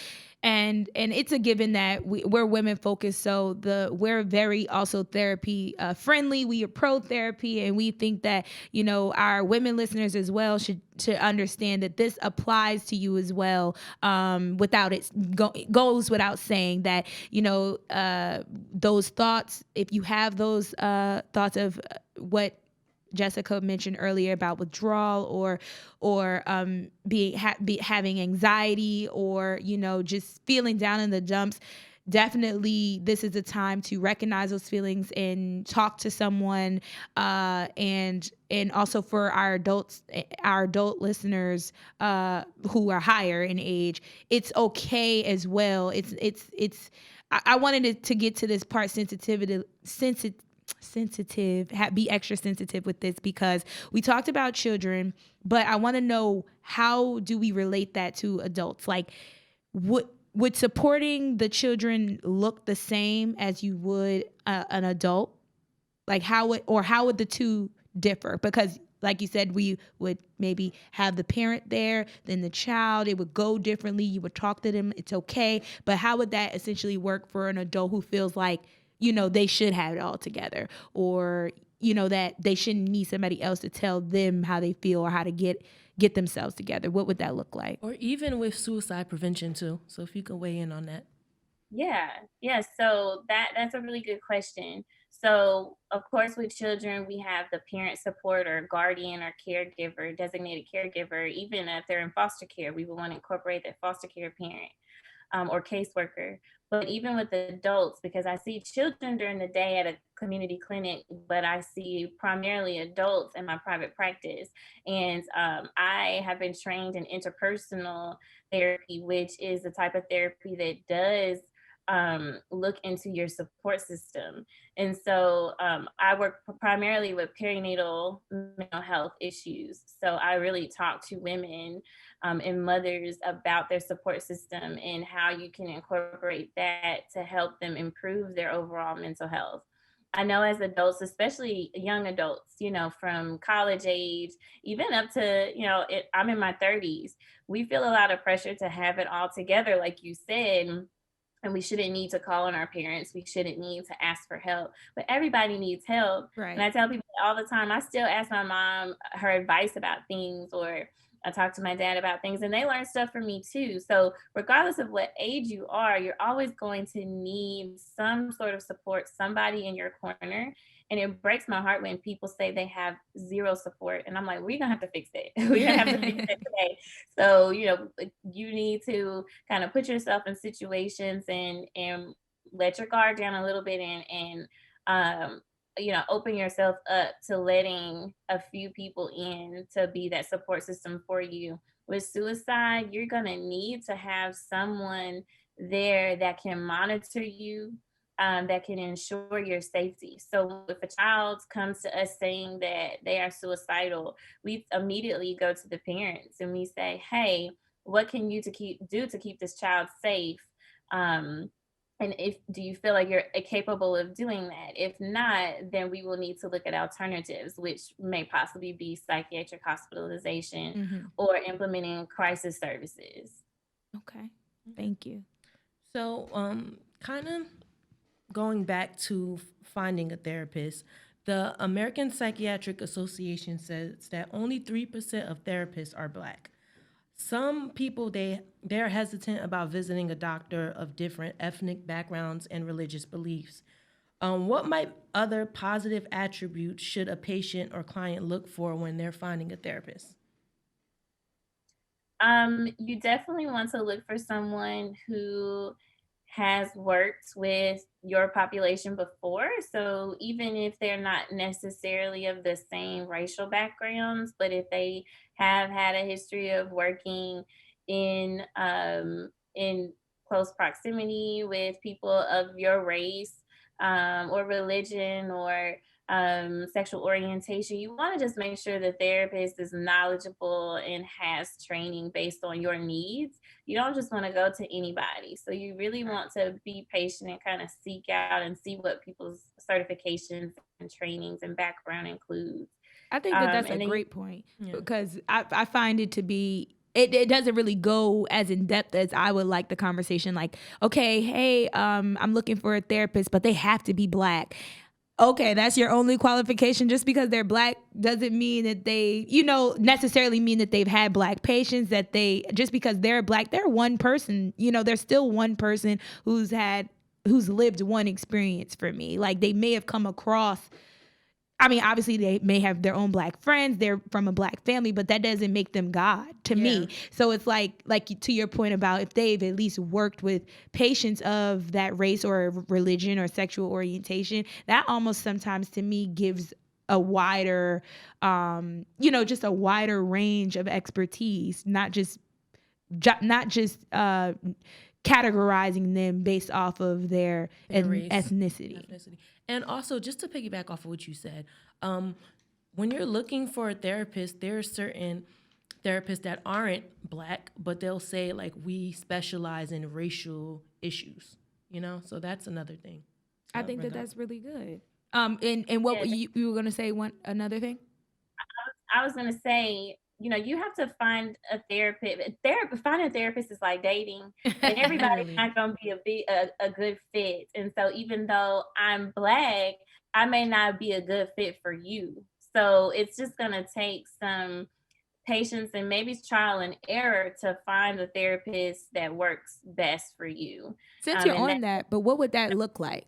Speaker 3: and it's a given that we're women focused. So we're very also therapy friendly. We are pro therapy, and we think that our women listeners as well should understand that this applies to you as well. Without it goes without saying that those thoughts, if you have those thoughts of what Jessica mentioned earlier about withdrawal or having anxiety or just feeling down in the dumps, definitely this is a time to recognize those feelings and talk to someone, and also for our adult listeners who are higher in age, it's okay as well. I wanted it to get to this part, be extra sensitive with this, because we talked about children, but I want to know, how do we relate that to adults? Like, would supporting the children look the same as you would an adult? Like, how would the two differ? Because like you said, we would maybe have the parent there, then the child, it would go differently. You would talk to them, it's okay. But how would that essentially work for an adult who feels like, they should have it all together, or, that they shouldn't need somebody else to tell them how they feel or how to get themselves together? What would that look like?
Speaker 4: Or even with suicide prevention too. So if you could weigh in on that.
Speaker 5: Yeah. So that's a really good question. So of course, with children, we have the parent support or guardian or caregiver, designated caregiver. Even if they're in foster care, we would want to incorporate that foster care parent, or caseworker. But even with adults, because I see children during the day at a community clinic, but I see primarily adults in my private practice. And I have been trained in interpersonal therapy, which is the type of therapy that does look into your support system. And so I work primarily with perinatal mental health issues. So I really talk to women and mothers about their support system and how you can incorporate that to help them improve their overall mental health. I know as adults, especially young adults, from college age, even up to, I'm in my 30s, we feel a lot of pressure to have it all together, like you said. And we shouldn't need to call on our parents. We shouldn't need to ask for help. But everybody needs help.
Speaker 3: Right.
Speaker 5: And I tell people all the time, I still ask my mom her advice about things, or I talk to my dad about things, and they learn stuff from me too. So regardless of what age you are, you're always going to need some sort of support, somebody in your corner. And it breaks my heart when people say they have zero support. And I'm like, we're going to have to fix it. We're going to have to fix it today. So, you need to kind of put yourself in situations and let your guard down a little bit, and open yourself up to letting a few people in to be that support system for you. With suicide, you're going to need to have someone there that can monitor you, that can ensure your safety. So if a child comes to us saying that they are suicidal, we immediately go to the parents and we say, hey, what can you do to keep this child safe? And do you feel like you're capable of doing that? If not, then we will need to look at alternatives, which may possibly be psychiatric hospitalization or implementing crisis services.
Speaker 3: Okay. Thank you.
Speaker 4: So kind of going back to finding a therapist, the American Psychiatric Association says that only 3% of therapists are Black. Some people, they're hesitant about visiting a doctor of different ethnic backgrounds and religious beliefs. What might other positive attributes should a patient or client look for when they're finding a therapist?
Speaker 5: You definitely want to look for someone who has worked with your population before. So even if they're not necessarily of the same racial backgrounds, but if they have had a history of working in close proximity with people of your race, or religion, or sexual orientation, you want to just make sure the therapist is knowledgeable and has training based on your needs. You don't just want to go to anybody. So you really want to be patient and kind of seek out and see what people's certifications and trainings and background includes.
Speaker 3: I think that that's a
Speaker 5: And then
Speaker 3: great point, because I find it to be, it doesn't really go as in depth as I would like the conversation. Like, okay, hey, I'm looking for a therapist, but they have to be Black. Okay, that's your only qualification. Just because they're Black doesn't mean that they, necessarily mean that they've had Black patients, that just because they're Black, they're one person, they're still one person who's lived one experience for me. Like, they may have come across, obviously they may have their own Black friends, they're from a Black family, but that doesn't make them God to me. So it's like to your point about if they've at least worked with patients of that race or religion or sexual orientation, that almost sometimes to me gives a wider, just a wider range of expertise, not just categorizing them based off of their
Speaker 4: race,
Speaker 3: ethnicity.
Speaker 4: And also, just to piggyback off of what you said, when you're looking for a therapist, there are certain therapists that aren't Black, but they'll say, like, we specialize in racial issues, So that's another thing.
Speaker 3: I think that's really good. And what you were going to say, another thing?
Speaker 5: I was going to say, you have to find a therapist. Finding a therapist is like dating, and everybody's not going to be a good fit. And so even though I'm Black, I may not be a good fit for you. So it's just going to take some patience and maybe trial and error to find the therapist that works best for you.
Speaker 3: Since you're on that, but what would that look like?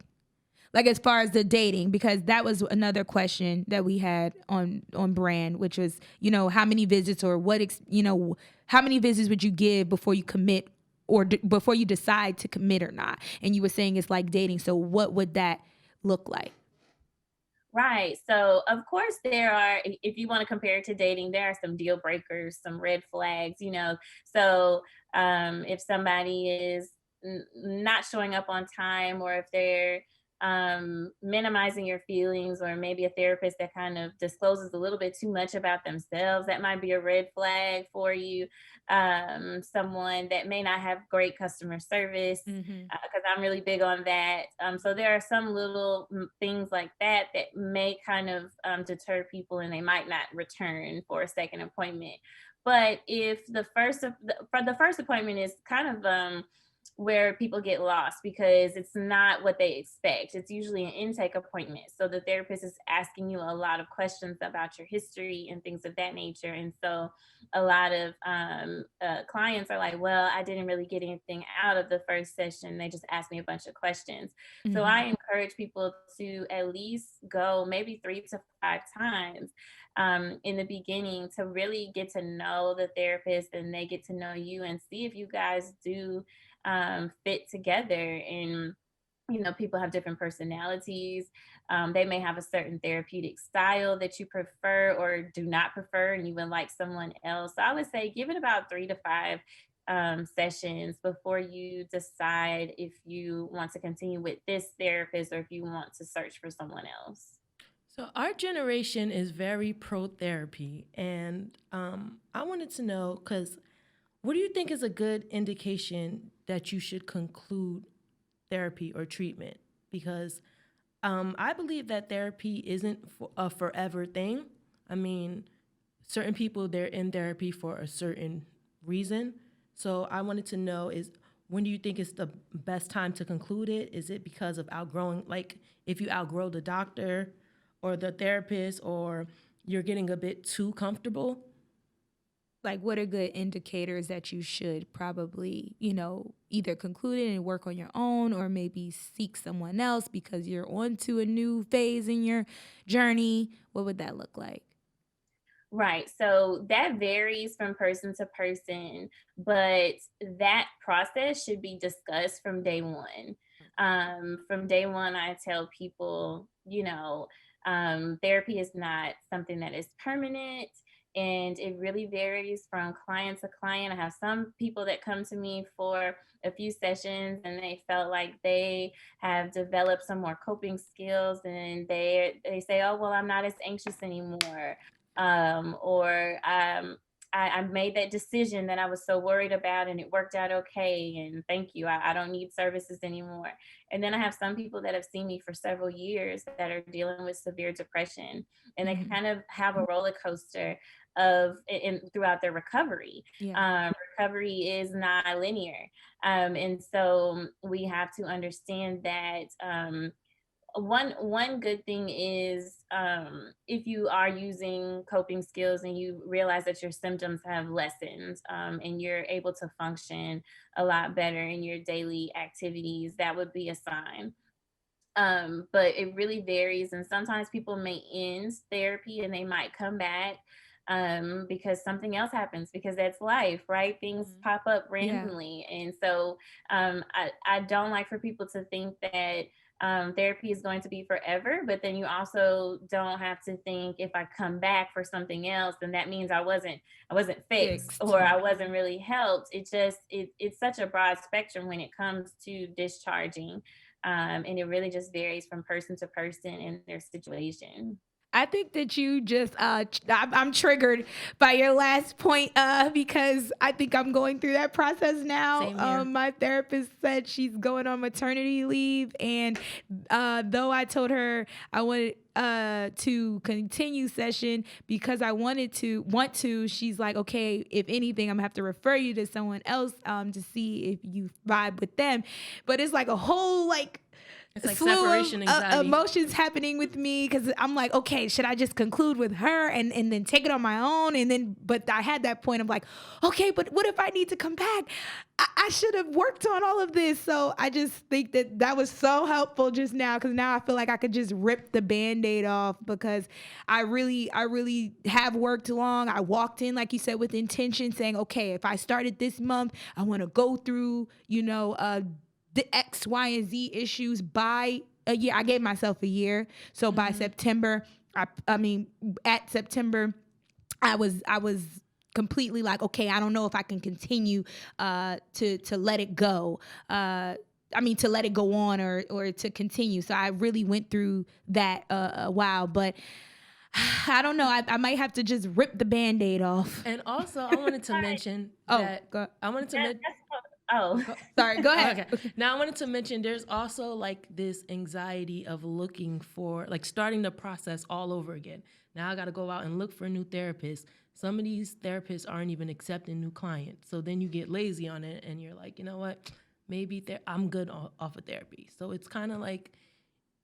Speaker 3: Like, as far as the dating, because that was another question that we had on brand, which was, how many visits or how many visits would you give before you commit or before you decide to commit or not? And you were saying it's like dating. So what would that look like?
Speaker 5: Right. So, of course, if you want to compare it to dating, there are some deal breakers, some red flags, So, if somebody is not showing up on time, or if they're minimizing your feelings, or maybe a therapist that kind of discloses a little bit too much about themselves, that might be a red flag for you. Someone that may not have great customer service, because I'm really big on that. So there are some little things like that may kind of deter people, and they might not return for a second appointment. But if the first appointment is kind of where people get lost because it's not what they expect. It's usually an intake appointment. So the therapist is asking you a lot of questions about your history and things of that nature. And so a lot of clients are like, well, I didn't really get anything out of the first session. They just asked me a bunch of questions. So I encourage people to at least go maybe 3 to 5 times in the beginning to really get to know the therapist, and they get to know you, and see if you guys do fit together. And people have different personalities. They may have a certain therapeutic style that you prefer or do not prefer, and you would like someone else. So I would say give it about 3 to 5 sessions before you decide if you want to continue with this therapist or if you want to search for someone else.
Speaker 4: So our generation is very pro therapy, and I wanted to know, because what do you think is a good indication that you should conclude therapy or treatment? Because I believe that therapy isn't a forever thing. Certain people, they're in therapy for a certain reason. So I wanted to know, when do you think is the best time to conclude it? Is it because of outgrowing, like if you outgrow the doctor or the therapist, or you're getting a bit too comfortable?
Speaker 3: Like, what are good indicators that you should probably, either conclude it and work on your own, or maybe seek someone else because you're on to a new phase in your journey? What would that look like?
Speaker 5: Right. So that varies from person to person, but that process should be discussed from day one. From day one, I tell people, therapy is not something that is permanent, and it really varies from client to client. I have some people that come to me for a few sessions and they felt like they have developed some more coping skills, and they say, oh, well, I'm not as anxious anymore, or I made that decision that I was so worried about and it worked out okay. And thank you. I don't need services anymore. And then I have some people that have seen me for several years that are dealing with severe depression, and they
Speaker 3: Mhm.
Speaker 5: kind of have a roller coaster of throughout their recovery.
Speaker 3: Yeah.
Speaker 5: Recovery is not linear. And so we have to understand that one good thing is, if you are using coping skills and you realize that your symptoms have lessened, and you're able to function a lot better in your daily activities, that would be a sign. But it really varies, and sometimes people may end therapy and they might come back, because something else happens, because that's life, right? Things pop up
Speaker 3: Yeah.
Speaker 5: randomly. And so I don't like for people to think that therapy is going to be forever, but then you also don't have to think, if I come back for something else, then that means I wasn't fixed,
Speaker 3: Fixed.
Speaker 5: or I wasn't really helped. It's such a broad spectrum when it comes to discharging, and it really just varies from person to person and their situation.
Speaker 3: I think that you just I'm triggered by your last point because I think I'm going through that process now.
Speaker 4: Same here.
Speaker 3: My therapist said she's going on maternity leave, and though I told her I wanted to continue session because I want to, she's like, okay, if anything, I'm gonna have to refer you to someone else to see if you vibe with them. But it's like a whole
Speaker 4: It's like
Speaker 3: slew
Speaker 4: separation
Speaker 3: of
Speaker 4: anxiety.
Speaker 3: emotions happening with me because I'm like, okay, should I just conclude with her and then take it on my own? And then, but I had that point of like, okay, but what if I need to come back? I should have worked on all of this. So I just think that that was so helpful just now, because now I feel like I could just rip the Band-Aid off, because I really have worked long. I walked in, like you said, with intention, saying, okay, if I started this month, I want to go through, the X, Y, and Z issues by a year. I gave myself a year. So by September, I mean, at September, I was completely like, okay, I don't know if I can continue to let it go. To let it go on, or to continue. So I really went through that a while, but I don't know. I might have to just rip the Band-Aid off.
Speaker 4: And also, I wanted to mention
Speaker 3: Oh,
Speaker 4: that I wanted to mention.
Speaker 5: Oh,
Speaker 3: Sorry, go ahead.
Speaker 4: Okay. Now I wanted to mention there's also like this anxiety of looking for, like, starting the process all over again. Now I got to go out and look for a new therapist. Some of these therapists aren't even accepting new clients. So then you get lazy on it and you're like, you know what? Maybe I'm good off of therapy. So it's kind of like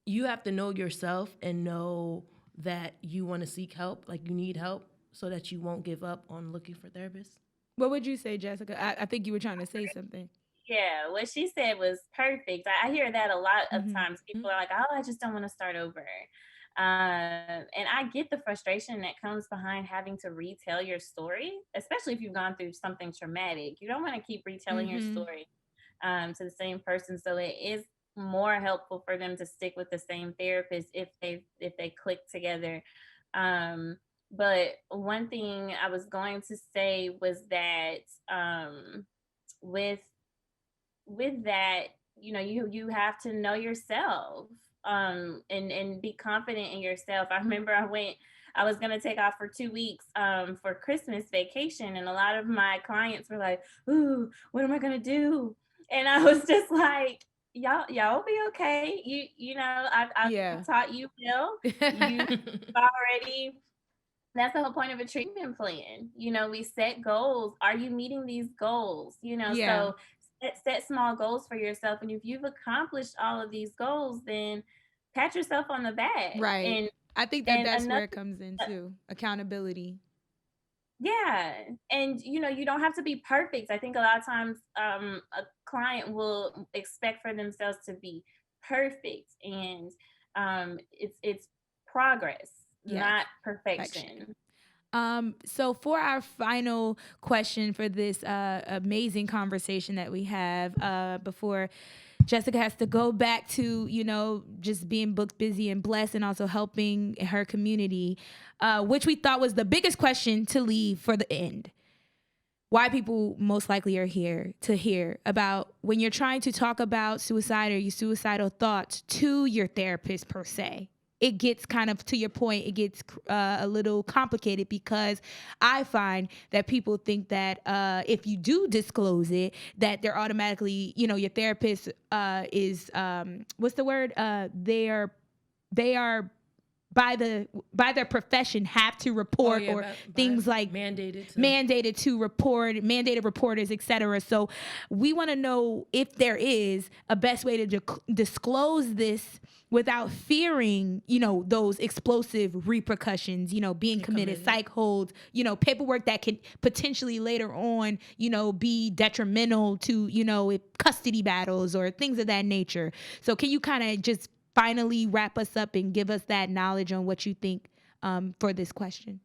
Speaker 4: you have to know yourself and know that you want to seek help, like you need help, so that you won't give up on looking for therapists.
Speaker 3: What would you say, Jessica? I think you were trying to say something.
Speaker 5: yeah. What she said was perfect. I hear that a lot of
Speaker 3: Mm-hmm.
Speaker 5: times. People are like, oh, I just don't want to start over. And I get the frustration that comes behind having to retell your story, especially if you've gone through something traumatic. You don't want to keep retelling your
Speaker 3: Mm-hmm.
Speaker 5: story to the same person. So it is more helpful for them to stick with the same therapist if they click together. Um, but one thing I was going to say was that, with that, you have to know yourself, and be confident in yourself. I remember I was going to take off for 2 weeks for Christmas vacation, and a lot of my clients were like, ooh, what am I going to do? And I was just like, y'all be okay.
Speaker 3: Yeah.
Speaker 5: I've taught you well. You already That's the whole point of a treatment plan. We set goals. Are you meeting these goals?
Speaker 3: Yeah.
Speaker 5: So set small goals for yourself. And if you've accomplished all of these goals, then pat yourself on the back.
Speaker 3: Right.
Speaker 5: And
Speaker 3: I think that
Speaker 5: and
Speaker 3: that's
Speaker 5: another
Speaker 3: where it comes into accountability.
Speaker 5: yeah. And you don't have to be perfect. I think a lot of times a client will expect for themselves to be perfect. And it's progress,
Speaker 3: Yes.
Speaker 5: not
Speaker 3: Perfection.
Speaker 5: perfection.
Speaker 3: So for our final question for this amazing conversation that we have, before Jessica has to go back to, just being booked, busy, and blessed, and also helping her community, which we thought was the biggest question to leave for the end. Why people most likely are here to hear about when you're trying to talk about suicide or your suicidal thoughts to your therapist per se. It gets kind of, to your point, it gets a little complicated because I find that people think that if you do disclose it, that they're automatically, your therapist is, what's the word? They are by their profession have to report things like mandated reporters, etc. So we want to know if there is a best way to disclose this without fearing, those explosive repercussions, being committed, psych holds, paperwork that could potentially later on, be detrimental to, custody battles or things of that nature. So can you kind of just finally wrap us up and give us that knowledge on what you think for this question?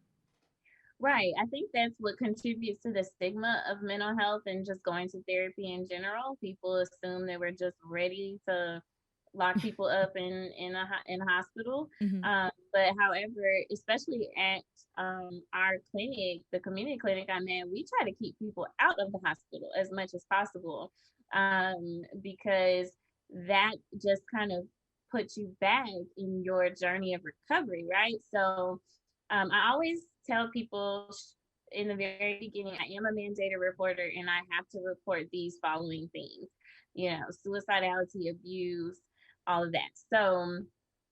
Speaker 5: Right. I think that's what contributes to the stigma of mental health and just going to therapy in general. People assume that we're just ready to lock people up in a hospital.
Speaker 3: Mm-hmm.
Speaker 5: But however, especially at our clinic, the community clinic I'm at, we try to keep people out of the hospital as much as possible, because that just kind of puts you back in your journey of recovery, right? So I always tell people in the very beginning, I am a mandated reporter and I have to report these following things, suicidality, abuse, all of that. So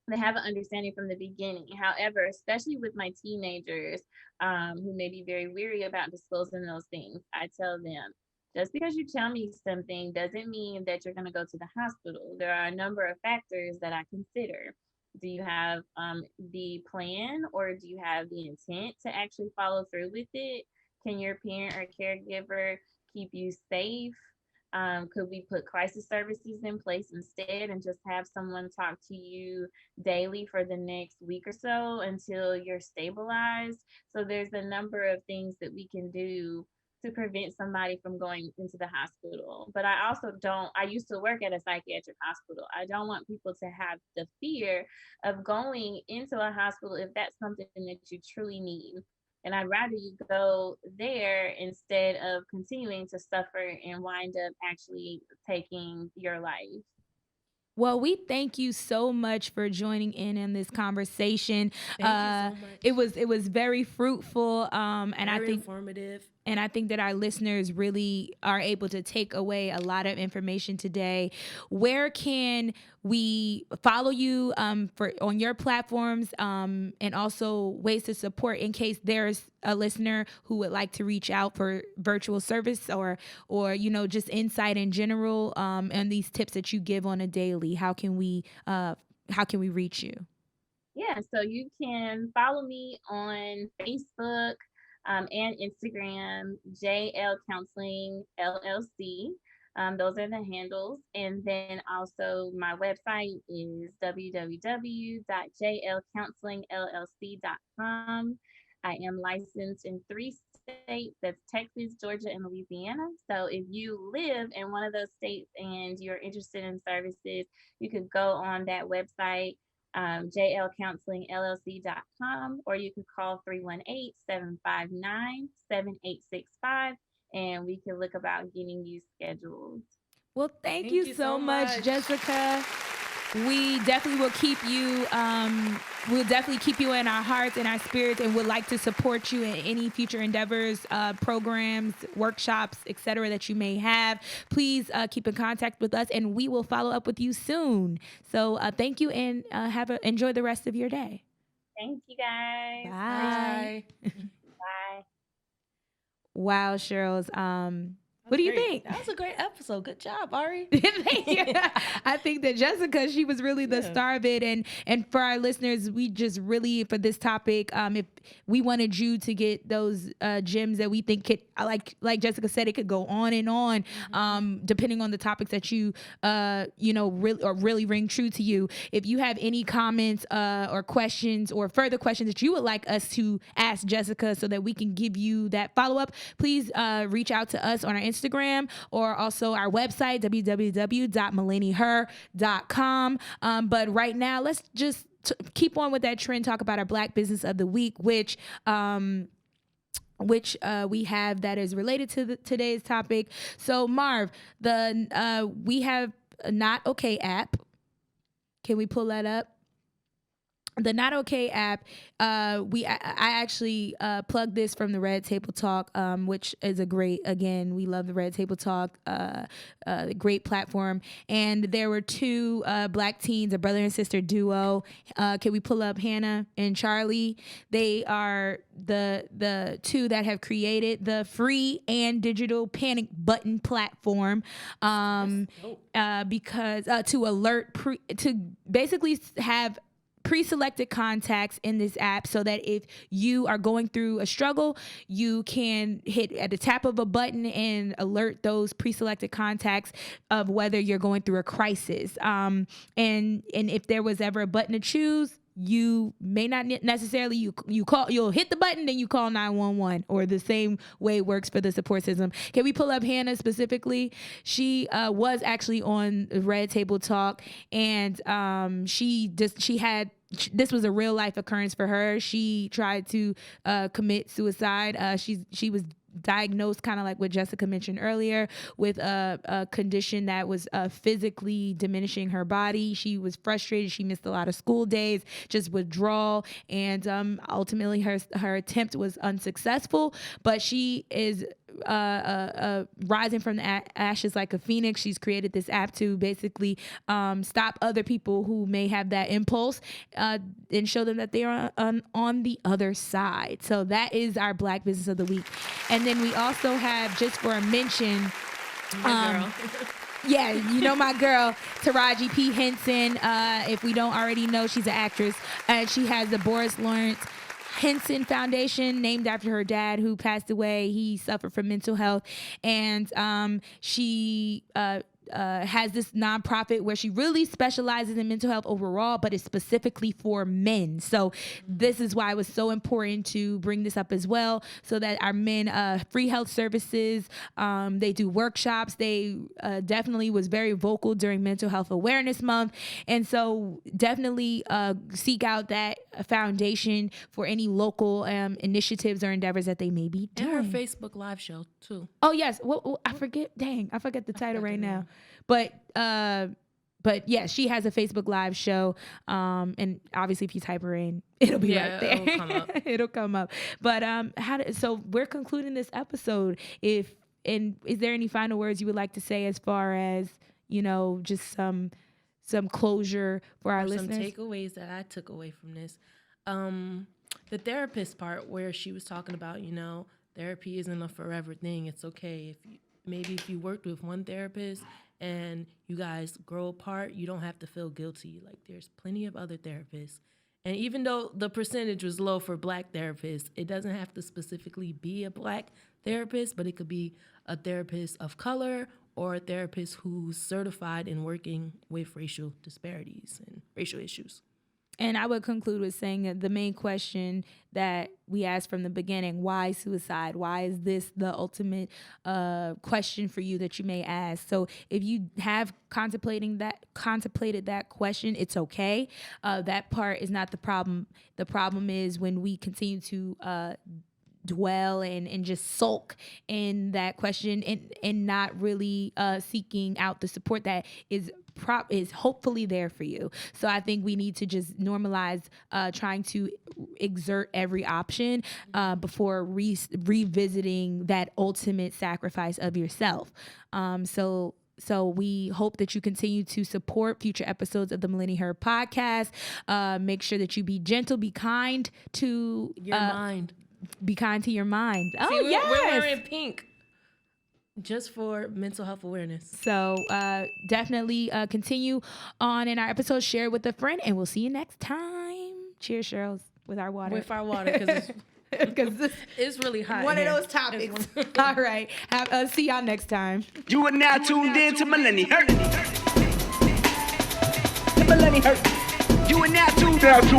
Speaker 5: they have an understanding from the beginning. However, especially with my teenagers who may be very weary about disclosing those things, I tell them, just because you tell me something doesn't mean that you're going to go to the hospital. There are a number of factors that I consider. Do you have the plan, or do you have the intent to actually follow through with it? Can your parent or caregiver keep you safe? Could we put crisis services in place instead and just have someone talk to you daily for the next week or so until you're stabilized? So there's a number of things that we can do to prevent somebody from going into the hospital. But I used to work at a psychiatric hospital. I don't want people to have the fear of going into a hospital if that's something that you truly need. And I'd rather you go there instead of continuing to suffer and wind up actually taking your life.
Speaker 3: Well, we thank you so much for joining in this conversation.
Speaker 4: Thank you so much.
Speaker 3: It was very fruitful, and
Speaker 4: very
Speaker 3: I think
Speaker 4: informative.
Speaker 3: And I think that our listeners really are able to take away a lot of information today. Where can we follow you on your platforms, and also ways to support in case there's a listener who would like to reach out for virtual service or just insight in general, and these tips that you give on a daily? How can we reach you?
Speaker 5: Yeah, so you can follow me on Facebook and Instagram, JL Counseling LLC. Those are the handles. And then also my website is www.jlcounselingllc.com. I am licensed in 3 states, that's Texas, Georgia, and Louisiana. So if you live in one of those states and you're interested in services, you could go on that website, jlcounselingllc.com, or you can call 318-759-7865, and we can look about getting you scheduled.
Speaker 3: Well, thank you so much, Jessica. We definitely will keep you. We'll definitely keep you in our hearts and our spirits, and would like to support you in any future endeavors, programs, workshops, etc. that you may have. Please keep in contact with us, and we will follow up with you soon. So thank you, and enjoy the rest of your day.
Speaker 5: Thank you, guys.
Speaker 3: Bye.
Speaker 5: Bye.
Speaker 3: Wow, Cheryl. What do you
Speaker 4: Great.
Speaker 3: think?
Speaker 4: That was a great episode. Good job, Ari.
Speaker 3: Thank you. I think that Jessica, she was really the star of it. And for our listeners, we just really, for this topic, if we wanted you to get those gems that we think could, like Jessica said, it could go on and on, depending on the topics that you, really ring true to you. If you have any comments or questions or further questions that you would like us to ask Jessica so that we can give you that follow-up, please reach out to us on our Instagram or also our website, www.millenni-HER.com. But right now, let's just keep on with that trend, talk about our Black Business of the Week, which we have that is related to today's topic. So Marv, we have a Not Okay app. Can we pull that up? The Not Okay app, I actually plugged this from the Red Table Talk, which is we love the Red Table Talk, great platform. And there were two Black teens, a brother and sister duo. Can we pull up Hannah and Charlie? They are the two that have created the free and digital panic button platform, because to basically have pre-selected contacts in this app so that if you are going through a struggle, you can hit at the tap of a button and alert those pre-selected contacts of whether you're going through a crisis. And if there was ever a button to choose, you may not necessarily you'll hit the button, then you call 911, or the same way it works for the support system. Can we pull up Hannah specifically? She was actually on Red Table Talk, and this was a real life occurrence for her. She tried to commit suicide. She was diagnosed, kind of like what Jessica mentioned earlier, with a condition that was physically diminishing her body. She was frustrated. She missed a lot of school days, just withdrawal, and ultimately her attempt was unsuccessful. But she is rising from the ashes like a phoenix. She's created this app to basically stop other people who may have that impulse and show them that they are on the other side. So that is our Black Business of the Week. And then we also have, just for a mention, yeah, you know my girl, Taraji P. Henson. If we don't already know, she's an actress. She has the Boris Lawrence Henson Foundation, named after her dad who passed away. He suffered from mental health, and she has this nonprofit where she really specializes in mental health overall, but it's specifically for men. So this is why it was so important to bring this up as well, so that our men, free health services, they do workshops. They definitely was very vocal during Mental Health Awareness Month. And so definitely seek out that foundation for any local initiatives or endeavors that they may be doing.
Speaker 4: And her Facebook Live show too.
Speaker 3: Oh yes. Well, I forget the title right now. But yeah, she has a Facebook Live show, and obviously if you type her in, it'll be right there. It'll come up. It'll come up. But so we're concluding this episode. Is there any final words you would like to say as far as, just some closure for our listeners?
Speaker 4: Some takeaways that I took away from this. The therapist part, where she was talking about, therapy isn't a forever thing. It's okay if you worked with one therapist and you guys grow apart, you don't have to feel guilty. Like, there's plenty of other therapists. And even though the percentage was low for Black therapists, it doesn't have to specifically be a Black therapist, but it could be a therapist of color or a therapist who's certified in working with racial disparities and racial issues.
Speaker 3: And I would conclude with saying that the main question that we asked from the beginning, why suicide? Why is this the ultimate question for you that you may ask? So if you have contemplated that question, it's okay. That part is not the problem. The problem is when we continue to dwell and just sulk in that question and not really seeking out the support that is hopefully there for you. So I think we need to just normalize trying to exert every option before revisiting that ultimate sacrifice of yourself. So we hope that you continue to support future episodes of the Millenni-HER podcast. Make sure that you be gentle, be kind to
Speaker 4: your mind.
Speaker 3: Be kind to your mind.
Speaker 4: See, we're wearing pink. Just for mental health awareness.
Speaker 3: So definitely continue on in our episode. Share it with a friend, and we'll see you next time. Cheers, Cheryl, with our water.
Speaker 4: With our water, because it's really hot.
Speaker 3: One of those topics. All right. See y'all next time.
Speaker 1: You are now tuned in to Millenni-HER. The Millenni-HER. You are now tuned in to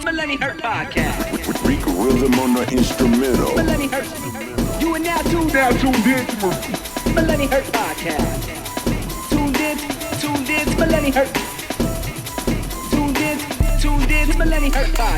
Speaker 1: Millenni-HER podcast.
Speaker 2: With Rika Rhythm on the instrumental.
Speaker 1: Millenni-HER. You are now tuned in to Millenni-HER podcast. Tuned in to Millenni-HER. Tuned in to Millenni-HER podcast.